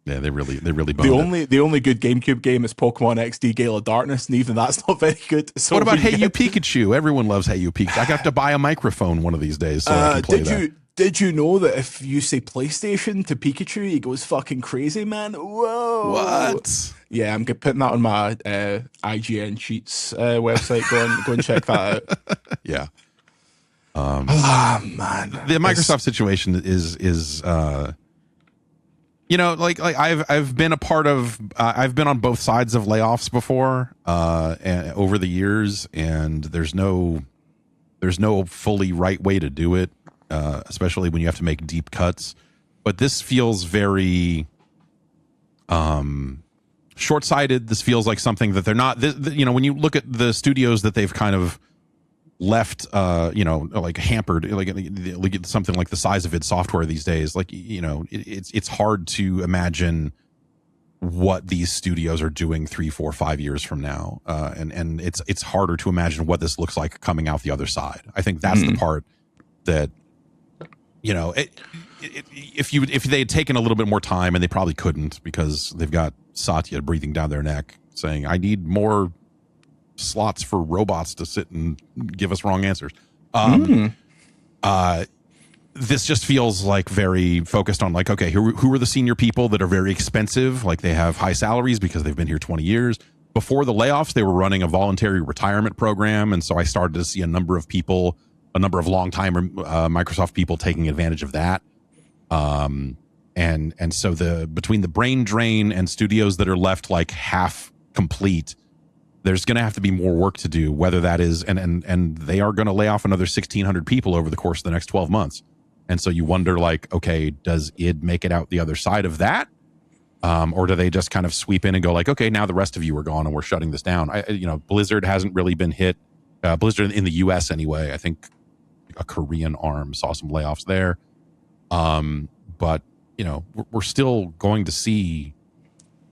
Yeah, they really boned the only good GameCube game is Pokemon XD Gale of Darkness, and even that's not very good. So what about Hey You Pikachu? Everyone loves Hey You Pikachu. I have to buy a microphone one of these days so I can play that. Did you know that if you say PlayStation to Pikachu, he goes fucking crazy, man? Whoa! What? Yeah, I'm putting that on my IGN Cheats website. Go and check that out. Yeah. Man, the Microsoft situation is like I've been a part of I've been on both sides of layoffs before and over the years, and there's no fully right way to do it, especially when you have to make deep cuts. But this feels very short-sighted. This feels like something that they're not. When you look at the studios that they've kind of left, like hampered, like something like the size of id Software these days, like, it's hard to imagine what these studios are doing 3, 4, 5 years from now, and it's harder to imagine what this looks like coming out the other side. I think that's the part that, if they had taken a little bit more time, and they probably couldn't because they've got Satya breathing down their neck saying, I need more slots for robots to sit and give us wrong answers. This just feels like very focused on, like, okay, who are the senior people that are very expensive? Like, they have high salaries because they've been here 20 years. Before the layoffs, they were running a voluntary retirement program. And so I started to see a number of long-time Microsoft people taking advantage of that. And so between the brain drain and studios that are left like half complete, there's going to have to be more work to do, whether that is, and they are going to lay off another 1,600 people over the course of the next 12 months. And so you wonder, like, okay, does id make it out the other side of that? Or do they just kind of sweep in and go like, okay, now the rest of you are gone and we're shutting this down? Blizzard hasn't really been hit. Blizzard in the US anyway. I think a Korean arm saw some layoffs there. But we're still going to see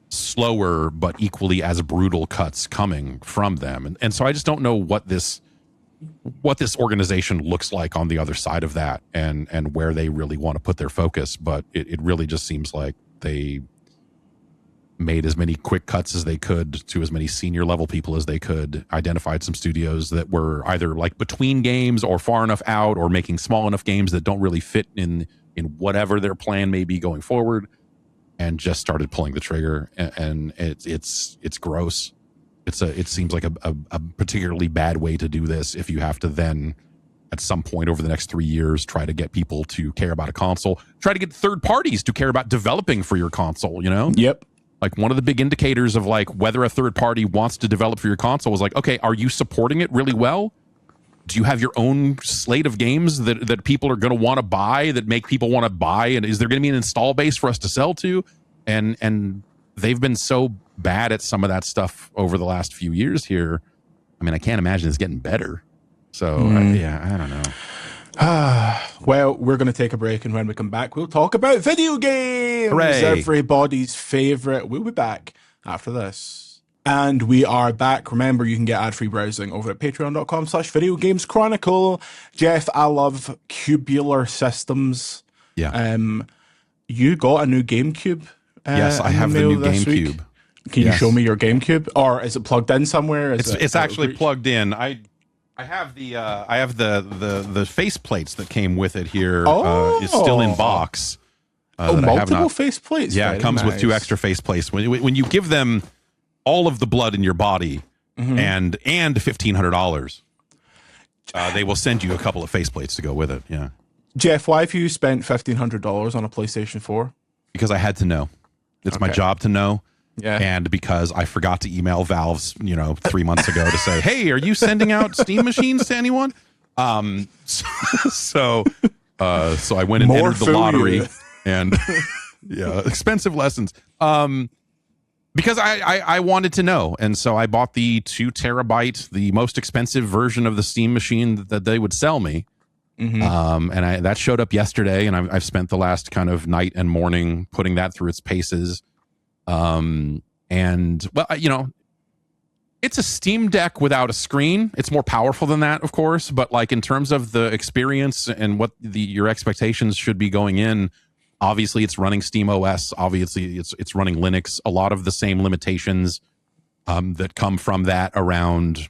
slower but equally as brutal cuts coming from them, and so I just don't know what this organization looks like on the other side of that, and where they really want to put their focus. But it really just seems like they made as many quick cuts as they could to as many senior level people as they could, identified some studios that were either like between games or far enough out, or making small enough games that don't really fit in whatever their plan may be going forward, and just started pulling the trigger. And it's gross. It seems like a particularly bad way to do this if you have to then at some point over the next 3 years try to get people to care about a console, try to get third parties to care about developing for your console. Yep. Like, one of the big indicators of like whether a third party wants to develop for your console is like, okay, are you supporting it really well? Do you have your own slate of games that people are going to want to buy, that make people want to buy? And is there going to be an install base for us to sell to? And they've been so bad at some of that stuff over the last few years here. I mean, I can't imagine it's getting better. So, I don't know. Well, we're going to take a break, and when we come back, we'll talk about video games. Hooray. Everybody's favorite. We'll be back after this. And we are back. Remember, you can get ad-free browsing over at patreon.com/Video Games Chronicle. Jeff, I love cubular systems. Yeah. You got a new GameCube. Yes, I have the new GameCube. Can you show me your GameCube, or is it plugged in somewhere? It's actually plugged in. I have the face plates that came with it here. It's still in box. Multiple face plates. Yeah, it comes with 2 extra face plates. When you give them all of the blood in your body and $1,500, they will send you a couple of faceplates to go with it. Yeah. Jeff, why have you spent $1,500 on a PlayStation 4? Because I had to know. It's my job to know. Yeah. And because I forgot to email Valve's, 3 months ago to say, hey, are you sending out Steam machines to anyone? So I went and entered the lottery and expensive lessons. Because I wanted to know. And so I bought the 2 terabyte, the most expensive version of the Steam machine that they would sell me. And that showed up yesterday, and I've spent the last kind of night and morning putting that through its paces. And well, it's a Steam Deck without a screen. It's more powerful than that, of course, but like in terms of the experience and what your expectations should be going in, obviously it's running Steam OS. Obviously it's running Linux. A lot of the same limitations that come from that around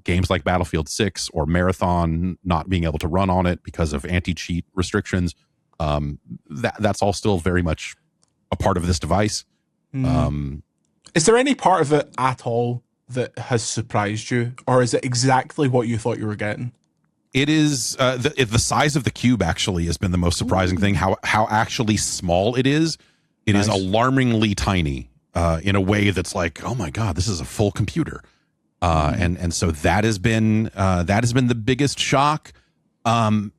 games like Battlefield 6 or Marathon not being able to run on it because of anti-cheat restrictions. That's all still very much a part of this device. Is there any part of it at all that has surprised you, or is it exactly what you thought you were getting? It is the size of the cube actually has been the most surprising thing. How actually small it is. It is alarmingly tiny in a way that's like, oh my god, this is a full computer. And so that has been the biggest shock. And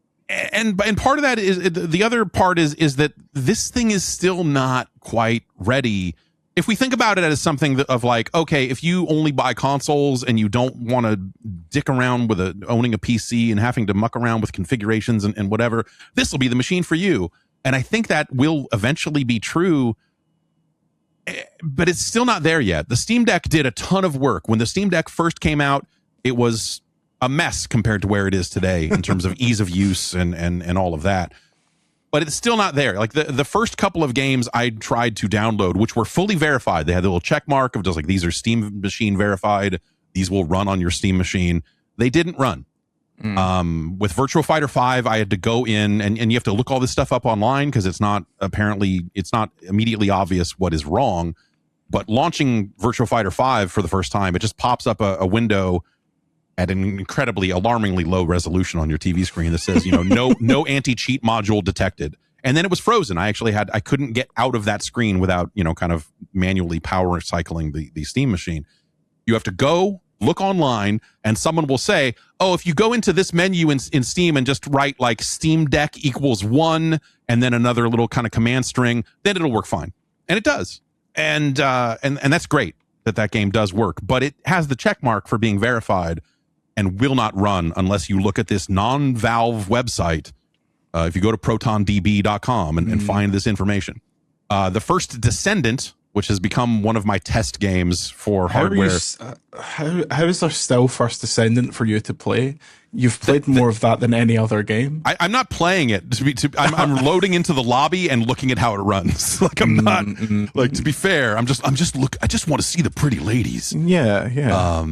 part of that is the other part is that this thing is still not quite ready. If we think about it as something of like, okay, if you only buy consoles and you don't want to dick around with owning a PC and having to muck around with configurations and whatever, this will be the machine for you. And I think that will eventually be true, but it's still not there yet. The Steam Deck did a ton of work. When the Steam Deck first came out, it was a mess compared to where it is today in terms of ease of use and all of that. But it's still not there. Like the first couple of games I tried to download, which were fully verified, they had the little check mark of just like, these are Steam machine verified. These will run on your Steam machine. They didn't run. With Virtua Fighter 5, I had to go in and you have to look all this stuff up online because it's not immediately obvious what is wrong. But launching Virtua Fighter 5 for the first time, it just pops up a window at an incredibly alarmingly low resolution on your TV screen that says, no anti-cheat module detected. And then it was frozen. I couldn't get out of that screen without, kind of manually power cycling the Steam machine. You have to go look online and someone will say, oh, if you go into this menu in Steam and just write like Steam Deck =1 and then another little kind of command string, then it'll work fine. And it does. And that's great that game does work, but it has the check mark for being verified and will not run unless you look at this non-Valve website. If you go to protondb.com and find this information. The first Descendant, which has become one of my test games for hardware. How is there still First Descendant for you to play? You've played more of that than any other game. I'm not playing it. I'm loading into the lobby and looking at how it runs. Like I'm not like, to be fair, I just want to see the pretty ladies. Yeah.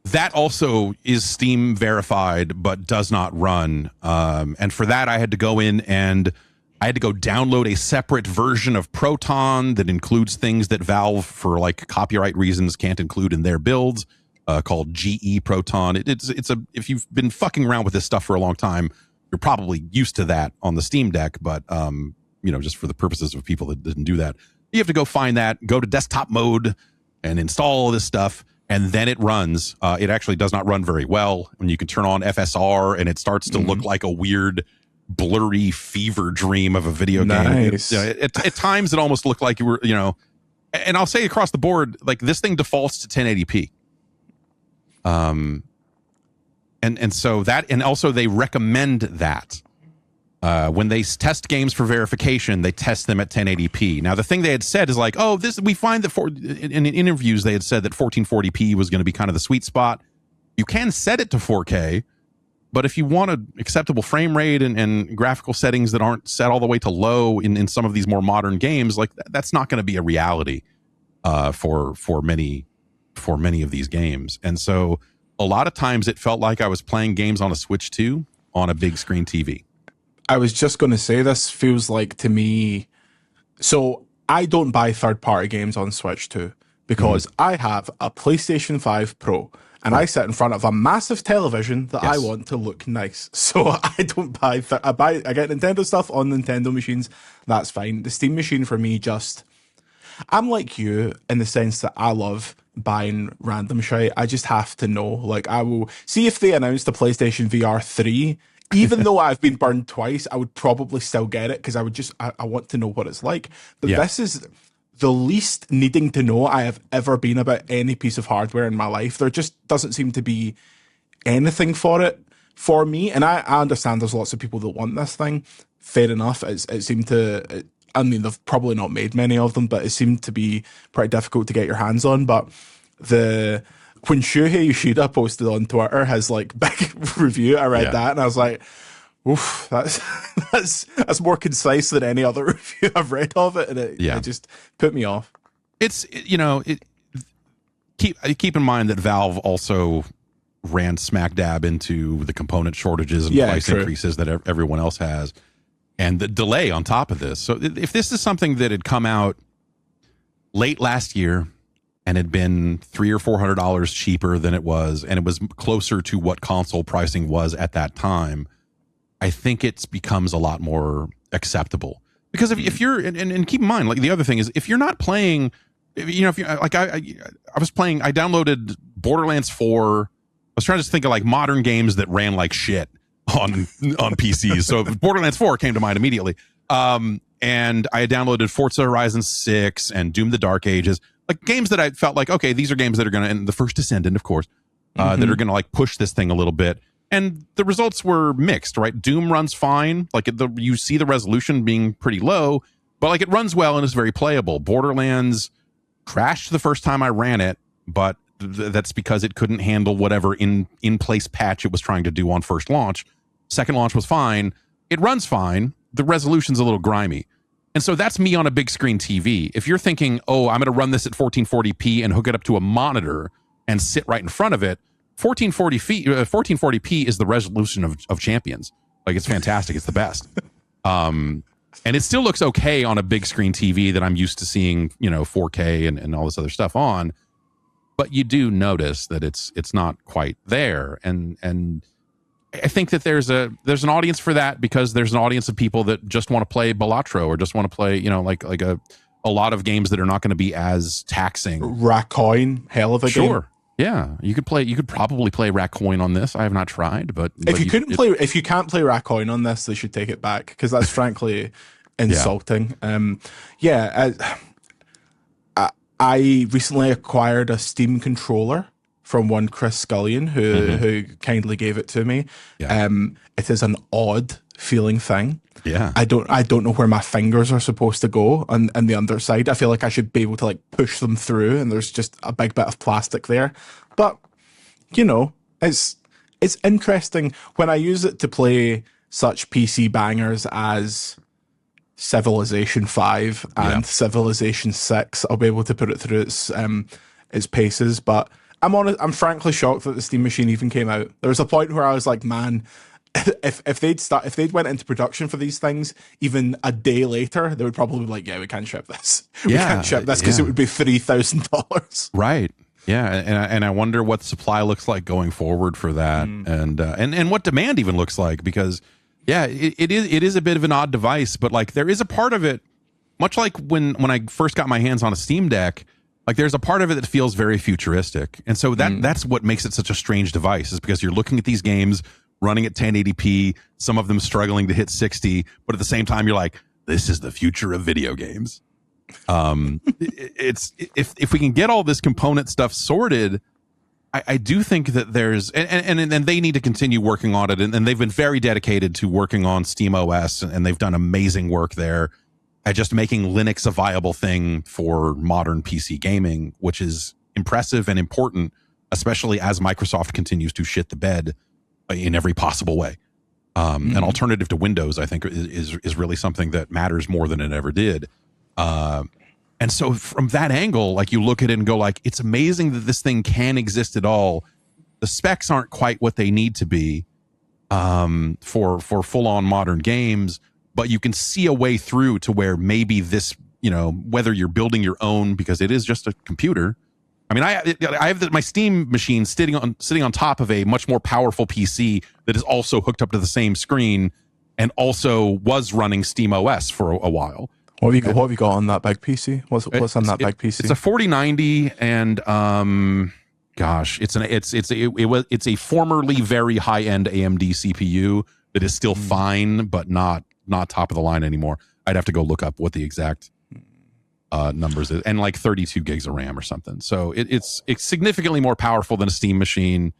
That also is Steam verified, but does not run. And for that, I had to go in and I had to go download a separate version of Proton that includes things that Valve, for like copyright reasons, can't include in their builds, called GE Proton. If you've been fucking around with this stuff for a long time, you're probably used to that on the Steam Deck. But, just for the purposes of people that didn't do that, you have to go find that, go to desktop mode and install all this stuff. And then it runs. It actually does not run very well when you can turn on FSR and it starts to look like a weird, blurry fever dream of a video game. At times, it almost looked like you were, and I'll say across the board, like this thing defaults to 1080p. And so that, and also they recommend that. When they test games for verification, they test them at 1080p. Now, the thing they had said is like, we find that in interviews, they had said that 1440p was going to be kind of the sweet spot. You can set it to 4K, but if you want an acceptable frame rate and graphical settings that aren't set all the way to low in some of these more modern games, like that's not going to be a reality for many of these games. And so a lot of times it felt like I was playing games on a Switch 2 on a big screen TV. I was just going to say, this feels like to me, so I don't buy third-party games on Switch 2 because I have a PlayStation 5 Pro and I sit in front of a massive television that I want to look nice. So I don't buy, I get Nintendo stuff on Nintendo machines. That's fine. The Steam machine for me I'm like you in the sense that I love buying random shit. I just have to know, like I will see if they announced the PlayStation VR 3, even though I've been burned twice, I would probably still get it because I want to know what it's like. But this is the least needing to know I have ever been about any piece of hardware in my life. There just doesn't seem to be anything for it for me. And I understand there's lots of people that want this thing. Fair enough. It seemed to, I mean, they've probably not made many of them, but it seemed to be pretty difficult to get your hands on. But when Shuhei Yoshida posted on Twitter his like big review, I read that and I was like, oof, that's more concise than any other review I've read of it, and it just put me off. It's keep in mind that Valve also ran smack dab into the component shortages and price increases that everyone else has, and the delay on top of this. So if this is something that had come out late last year and had been $300 or $400 cheaper than it was, and it was closer to what console pricing was at that time, I think it becomes a lot more acceptable. Because if you're, and keep in mind, like the other thing is, if you're not playing, you know, if you like, I was playing, I downloaded Borderlands 4. I was trying to think of like modern games that ran like shit on PCs. So Borderlands 4 came to mind immediately. And I downloaded Forza Horizon 6 and Doom: The Dark Ages, like games that I felt like, okay, these are games that are going to, and The First Descendant, of course, that are going to like push this thing a little bit. And the results were mixed, right? Doom runs fine. Like you see the resolution being pretty low, but like it runs well and is very playable. Borderlands crashed the first time I ran it, but that's because it couldn't handle whatever in-place patch it was trying to do on first launch. Second launch was fine. It runs fine. The resolution's a little grimy. And so that's me on a big screen TV. If you're thinking, oh, I'm going to run this at 1440p and hook it up to a monitor and sit right in front of it, 1440p is the resolution of champions. Like, it's fantastic. It's the best. And it still looks okay on a big screen TV that I'm used to seeing, you know, 4K and all this other stuff on. But you do notice that it's not quite there. And I think that there's an audience for that, because there's an audience of people that just want to play Balatro or just want to play, you know, like a lot of games that are not going to be as taxing. Racoin, hell of a game. Sure. Yeah, you could probably play Racoin on this. I have not tried, but if you can't play Racoin on this, they should take it back, because that's frankly insulting. I recently acquired a Steam controller from one Chris Scullion, who kindly gave it to me. Yeah. It is an odd feeling thing. Yeah. I don't know where my fingers are supposed to go on the underside. I feel like I should be able to like push them through, and there's just a big bit of plastic there. But you know, it's interesting when I use it to play such PC bangers as Civilization 5 and Civilization 6. I'll be able to put it through its paces, but I'm frankly shocked that the Steam Machine even came out. There was a point where I was like, man, if they'd went into production for these things even a day later, they would probably be like, yeah, we can't ship this. We can't ship this because it would be $3,000. Right. Yeah, and I wonder what supply looks like going forward for that, and what demand even looks like, because it is a bit of an odd device, but like there is a part of it, much like when I first got my hands on a Steam Deck, like there's a part of it that feels very futuristic, and so that's what makes it such a strange device, is because you're looking at these games running at 1080p, some of them struggling to hit 60, but at the same time you're like, this is the future of video games. It's if we can get all this component stuff sorted, I do think that there's and they need to continue working on it, and they've been very dedicated to working on SteamOS, and they've done amazing work there at just making Linux a viable thing for modern PC gaming, which is impressive and important, especially as Microsoft continues to shit the bed in every possible way. An alternative to Windows, I think, is really something that matters more than it ever did. And so from that angle, like you look at it and go like, it's amazing that this thing can exist at all. The specs aren't quite what they need to be for full on modern games, but you can see a way through to where maybe this, you know, whether you're building your own, because it is just a computer. I mean, I have my Steam machine sitting on top of a much more powerful PC that is also hooked up to the same screen and also was running SteamOS for a while. What have you got on that big PC? What's on that big PC? It's a 4090, and it's a formerly very high end AMD CPU that is still fine, but not top of the line anymore. I'd have to go look up what the exact numbers is, and like 32 gigs of RAM or something. So it's significantly more powerful than a Steam machine.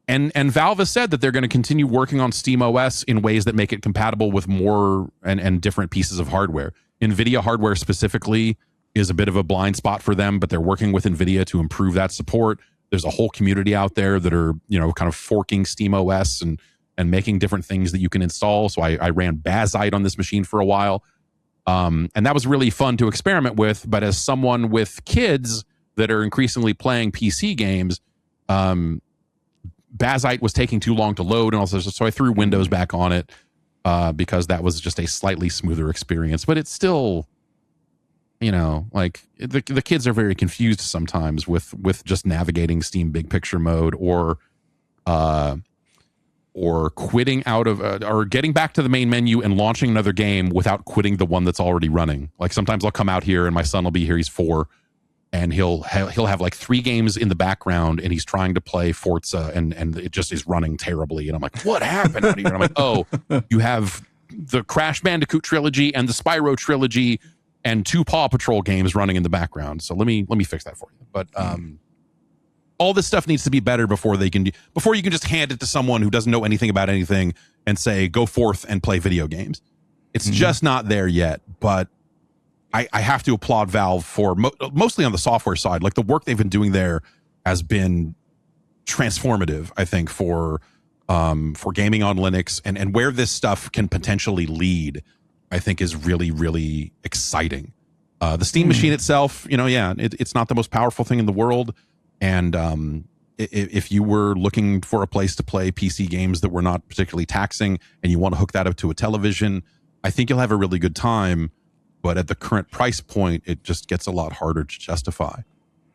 And Valve has said that they're going to continue working on SteamOS in ways that make it compatible with more and different pieces of hardware. NVIDIA hardware specifically is a bit of a blind spot for them, but they're working with NVIDIA to improve that support. There's a whole community out there that are, you know, kind of forking SteamOS and making different things that you can install. So I ran Bazite on this machine for a while. And that was really fun to experiment with. But as someone with kids that are increasingly playing PC games, Bazite was taking too long to load, and also so I threw Windows back on it because that was just a slightly smoother experience. But it's still, like the kids are very confused sometimes with just navigating Steam Big Picture mode or quitting out of or getting back to the main menu and launching another game without quitting the one that's already running. Like sometimes I'll come out here and my son will be here. He's 4. And he'll have like 3 games in the background, and he's trying to play Forza, and it just is running terribly. And I'm like, what happened? And I'm like, oh, you have the Crash Bandicoot trilogy and the Spyro trilogy and 2 Paw Patrol games running in the background. So let me fix that for you. But all this stuff needs to be better before you can just hand it to someone who doesn't know anything about anything and say, go forth and play video games. It's just not there yet, but I have to applaud Valve for mostly on the software side. Like the work they've been doing there has been transformative, I think, for gaming on Linux and where this stuff can potentially lead, I think is really, really exciting. The Steam machine itself, it's not the most powerful thing in the world. And if you were looking for a place to play PC games that were not particularly taxing and you want to hook that up to a television, I think you'll have a really good time. But at the current price point, it just gets a lot harder to justify.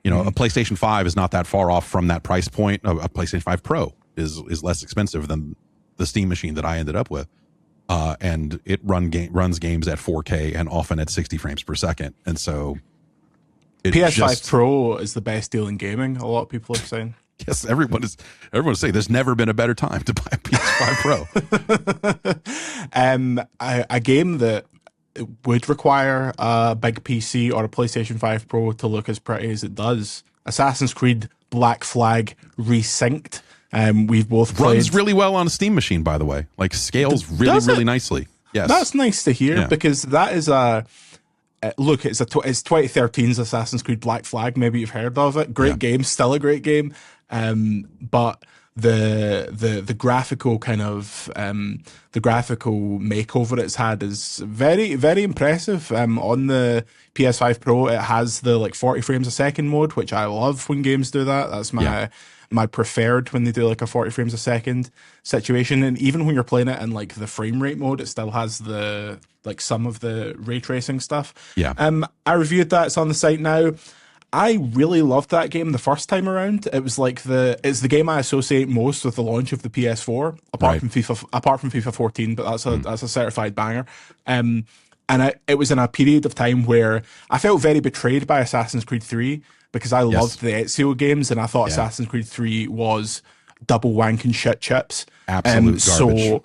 A PlayStation 5 is not that far off from that price point. A PlayStation 5 Pro is less expensive than the Steam machine that I ended up with. And it runs games at 4K and often at 60 frames per second. And so PS5 Pro is the best deal in gaming, a lot of people are saying. Yes, everyone is saying there's never been a better time to buy a PS5 Pro. A game that would require a big PC or a PlayStation 5 Pro to look as pretty as it does. Assassin's Creed Black Flag Resynced. We've both played. Runs really well on a Steam machine, by the way. Like scales really nicely. Yes, that's nice to hear because that is look. It's 2013's Assassin's Creed Black Flag. Maybe you've heard of it. Great game, still a great game. But the graphical kind of the graphical makeover it's had is very, very impressive. On the PS5 Pro, it has the like 40 frames a second mode, which I love when games do that. That's my preferred when they do like a 40 frames a second situation. And even when you're playing it in like the frame rate mode, it still has the like some of the ray tracing stuff. I reviewed that. It's on the site now. I really loved that game the first time around. It was like it's the game I associate most with the launch of the PS4, apart from FIFA 14, but that's a certified banger. And it was in a period of time where I felt very betrayed by Assassin's Creed 3 because I loved the Ezio games and I thought Assassin's Creed 3 was double wanking shit chips. Absolute garbage. So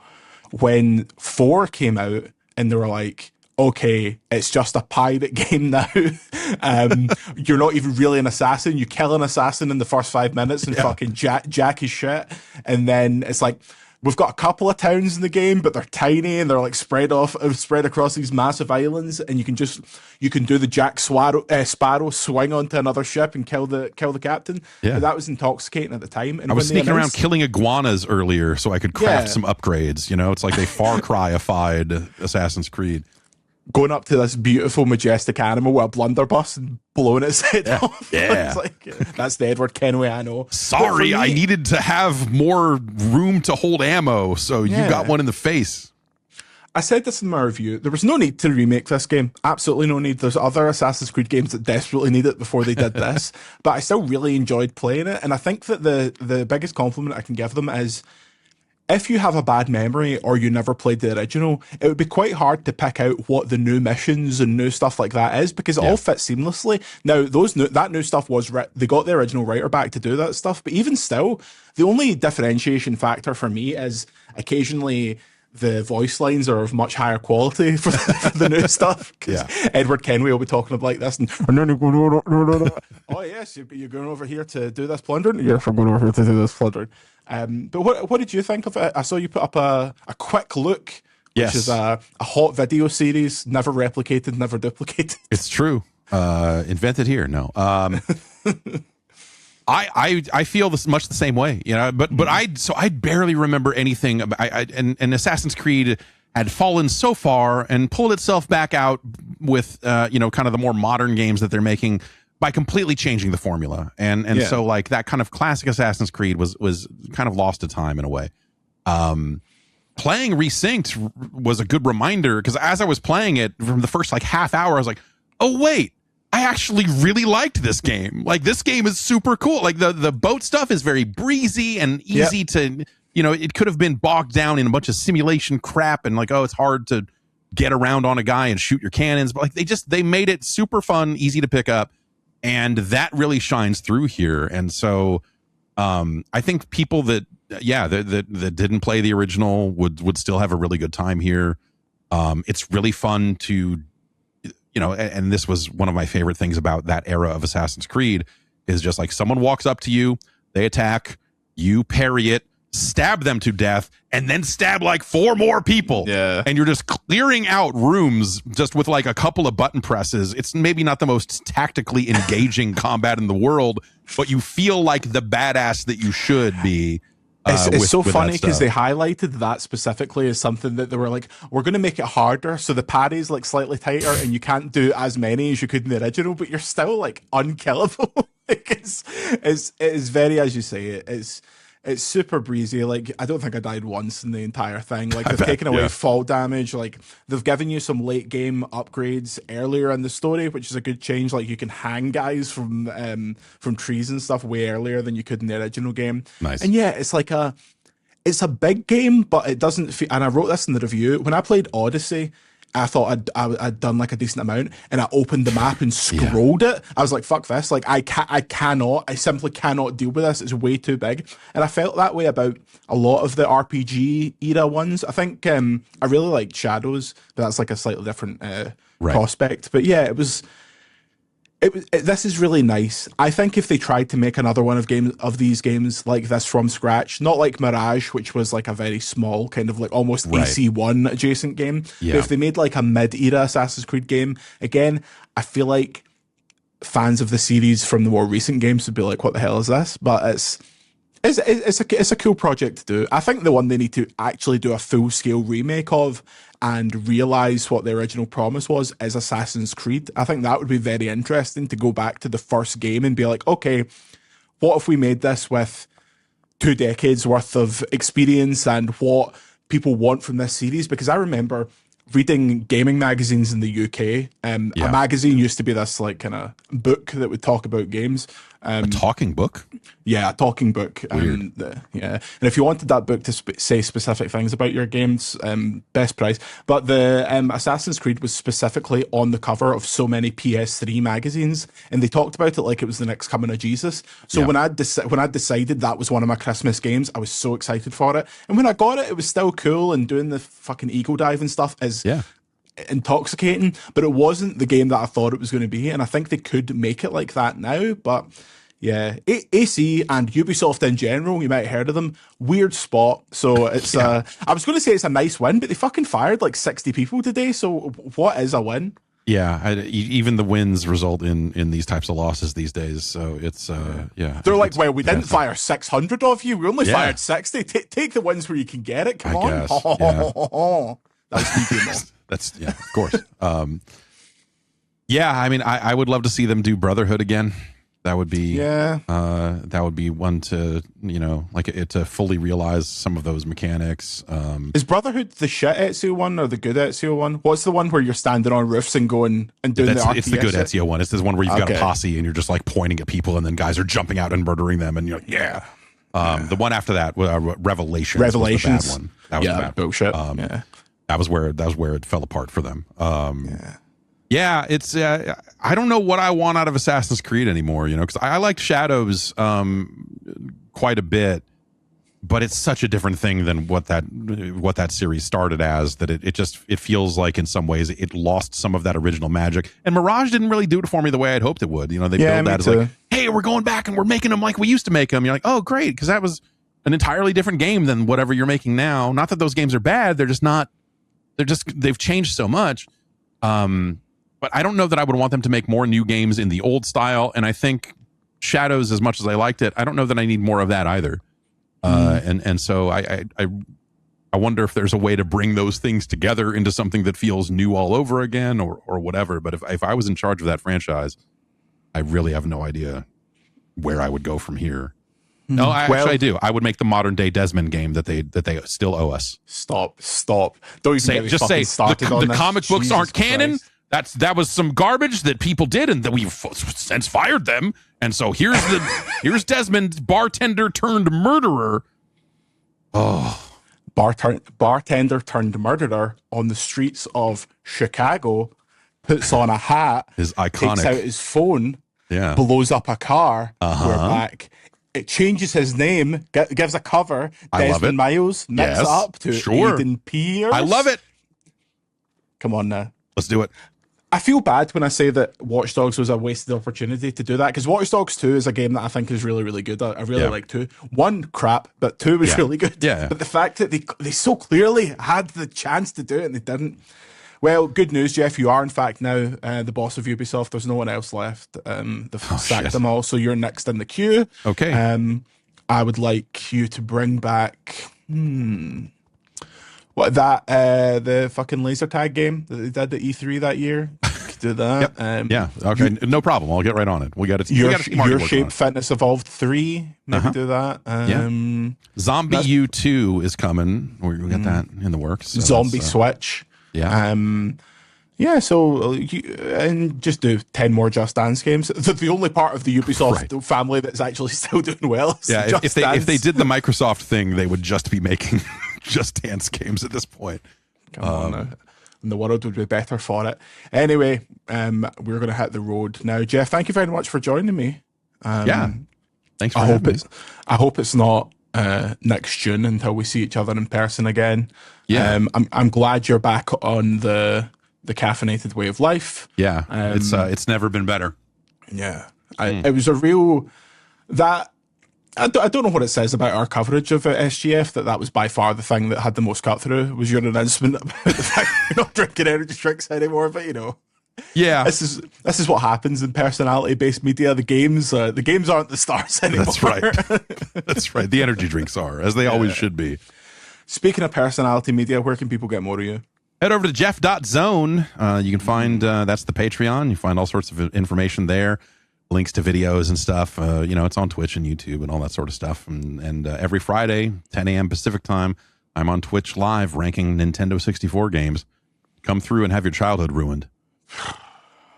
when 4 came out and they were like, okay, it's just a pirate game now. You're not even really an assassin. You kill an assassin in the first 5 minutes and fucking jack his shit. And then it's like, we've got a couple of towns in the game, but they're tiny and they're like spread across these massive islands. And you can do the Jack Sparrow swing onto another ship and kill the captain. Yeah. That was intoxicating at the time. And I was sneaking around killing iguanas earlier so I could craft some upgrades. It's like they Far Cry-ified Assassin's Creed. Going up to this beautiful, majestic animal with a blunderbuss and blowing its head off. Yeah. It's like, that's the Edward Kenway I know. Sorry, I needed to have more room to hold ammo, so you got one in the face. I said this in my review. There was no need to remake this game. Absolutely no need. There's other Assassin's Creed games that desperately need it before they did this. But I still really enjoyed playing it. And I think that the biggest compliment I can give them is, if you have a bad memory or you never played the original, it would be quite hard to pick out what the new missions and new stuff like that is because it all fits seamlessly. Now, that new stuff they got the original writer back to do that stuff, but even still, the only differentiation factor for me is occasionally the voice lines are of much higher quality for the new stuff. Edward Kenway will be talking about like this, and oh yes, you're going over here to do this plundering. Yes, I'm going over here to do this plundering. But what did you think of it? I saw you put up a quick look, which is a hot video series, never replicated, never duplicated. It's true. Invented here. No. I feel much the same way, but I barely remember anything. And Assassin's Creed had fallen so far and pulled itself back out with kind of the more modern games that they're making. by completely changing the formula. And so like that kind of classic Assassin's Creed was kind of lost to time in a way. Playing Resynced was a good reminder, because as I was playing it from the first like half hour, I was like, oh wait, I actually really liked this game. Like, this game is super cool. Like the boat stuff is very breezy and easy to, you know, it could have been bogged down in a bunch of simulation crap and like, oh, it's hard to get around on a guy and shoot your cannons. But like they made it super fun, easy to pick up. And that really shines through here. And so I think people that didn't play the original would still have a really good time here. It's really fun to, you know, and this was one of my favorite things about that era of Assassin's Creed, is just like someone walks up to you, they attack, you parry it, stab them to death, and then stab like 4 more people. Yeah. And you're just clearing out rooms just with like a couple of button presses. It's maybe not the most tactically engaging combat in the world, but you feel like the badass that you should be. It's so funny because they highlighted that specifically as something that they were like, we're going to make it harder, so the parry's like slightly tighter and you can't do as many as you could in the original, but you're still like unkillable. Like, it is very, as you say, it's super breezy. Like, I don't think I died once in the entire thing. Like, they've taken away fall damage. Like, they've given you some late game upgrades earlier in the story, which is a good change. Like, you can hang guys from trees and stuff way earlier than you could in the original game. Nice. And yeah, it's like it's a big game, but it doesn't feel, and I wrote this in the review, when I played Odyssey, I thought I'd done like a decent amount, and I opened the map and scrolled it. I was like, fuck this. Like, I simply cannot deal with this. It's way too big. And I felt that way about a lot of the RPG era ones. I think I really liked Shadows, but that's like a slightly different prospect. But yeah, this is really nice. I think if they tried to make another one of these games like this from scratch, not like Mirage, which was like a very small kind of like almost AC1 adjacent game, but if they made like a mid-era Assassin's Creed game, again, I feel like fans of the series from the more recent games would be like, what the hell is this? But it's a cool project to do. I think the one they need to actually do a full-scale remake of and realize what the original promise was is Assassin's Creed. I think that would be very interesting, to go back to the first game and be like, okay, what if we made this with 2 decades worth of experience and what people want from this series? Because I remember reading gaming magazines in the UK. A magazine used to be this like kind of book that would talk about games. A talking book? Yeah, a talking book. Weird. And if you wanted that book to say specific things about your games, best price. But the Assassin's Creed was specifically on the cover of so many PS3 magazines, and they talked about it like it was the next coming of Jesus. So when I decided that was one of my Christmas games, I was so excited for it. And when I got it, it was still cool, and doing the fucking eagle dive and stuff is intoxicating, but it wasn't the game that I thought it was going to be, and I think they could make it like that now. But yeah, AC and Ubisoft in general, you might have heard of them, weird spot. So it's I was going to say it's a nice win, but they fucking fired like 60 people today, so what is a win? Even the wins result in these types of losses these days. So it's they're like, well, we didn't fire 600 of you, we only fired 60. Take the wins where you can get it. Come on. That's of course. I mean, I would love to see them do Brotherhood again. That would be that would be one to, you know, like it to fully realize some of those mechanics. Is Brotherhood the shit Ezio one or the good Ezio one? What's the one where you're standing on roofs and going and doing the RTS? It's the good Ezio one. It's this one where you've got a posse and you're just like pointing at people and then guys are jumping out and murdering them and you're like, the one after that, Revelations was the bad one. That was bad bullshit. That was where it fell apart for them. It's I don't know what I want out of Assassin's Creed anymore, you know, because I liked Shadows quite a bit, but it's such a different thing than what that series started as, that it feels like in some ways it lost some of that original magic. And Mirage didn't really do it for me the way I'd hoped it would. You know, they build that as like, hey, we're going back and we're making them like we used to make them. You're like, oh, great, because that was an entirely different game than whatever you're making now. Not that those games are bad, they're just not. They've changed so much. But I don't know that I would want them to make more new games in the old style. And I think Shadows, as much as I liked it, I don't know that I need more of that either. And so I wonder if there's a way to bring those things together into something that feels new all over again or whatever. But if I was in charge of that franchise, I really have no idea where I would go from here. No, actually I do. I would make the modern day Desmond game that they still owe us. Stop. Don't even get me fucking started on the this. comic books Jesus aren't canon. Christ. That was some garbage that people did, and that we've since fired them. And so here's Desmond, bartender turned murderer. Oh, bartender turned murderer on the streets of Chicago, puts on a hat, his iconic, takes out his phone, blows up a car. We're back. It changes his name, gives a cover. I love it. Desmond Miles, mix it up to Aiden Pierce. I love it. Come on now. Let's do it. I feel bad when I say that Watch Dogs was a wasted opportunity to do that, because Watch Dogs 2 is a game that I think is really, really good. I really like 2. 1, crap, but 2 was really good. Yeah. But the fact that they so clearly had the chance to do it and they didn't. Well, good news, Jeff. You are, in fact, now the boss of Ubisoft. There's no one else left. They've sacked them all, so you're next in the queue. Okay. I would like you to bring back... the fucking laser tag game that they did at E3 that year? Could do that. Yep. Okay. No problem. I'll get right on it. We got to. Your Shape Fitness Evolved 3. Maybe do that. Zombie U2 is coming. We got that in the works. So Zombie Switch. Yeah. So and just do 10 more Just Dance games. The only part of the Ubisoft family that's actually still doing well. If they did the Microsoft thing, they would just be making Just Dance games at this point. Come on now. And the world would be better for it. Anyway, we're going to hit the road now. Jeff, thank you very much for joining me. Thanks for having me. I hope it's not next June until we see each other in person again. I'm glad you're back on the caffeinated way of life. It's never been better. It was a real I don't know what it says about our coverage of SGF that was by far the thing that had the most cut through, was your announcement about the fact that you're not drinking energy drinks anymore. But this is what happens in personality based media. The games aren't the stars anymore. That's right. The energy drinks are, as they always should be. Speaking of personality media, where can people get more of you? Head over to jeff.zone. You can find that's the Patreon. You find all sorts of information there, links to videos and stuff. It's on Twitch and YouTube and all that sort of stuff. And every Friday, 10 a.m. Pacific time, I'm on Twitch live ranking Nintendo 64 games. Come through and have your childhood ruined.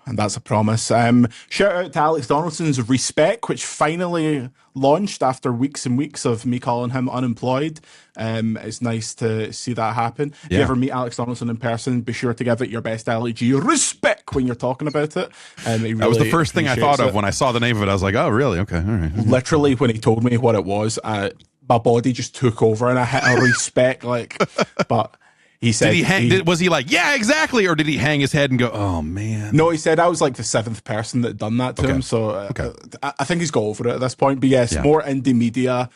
And that's a promise. Shout out to Alex Donaldson's Respec, which finally launched after weeks and weeks of me calling him unemployed. It's nice to see that happen. If you ever meet Alex Donaldson in person, be sure to give it your best LEG respect when you're talking about it. Really, that was the first thing I thought of when I saw the name of it. I was like, oh, really? Okay. All right. Literally, when he told me what it was, my body just took over and I hit a respect. But... He said, was he like, yeah, exactly? Or did he hang his head and go, oh, man? No, he said I was like the 7th person that done that to him. So I think he's got over it at this point. But yes, more indie media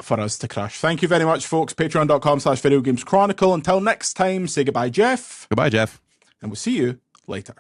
for us to crush. Thank you very much, folks. Patreon.com/Video Games Chronicle. Until next time, say goodbye, Jeff. Goodbye, Jeff. And we'll see you later.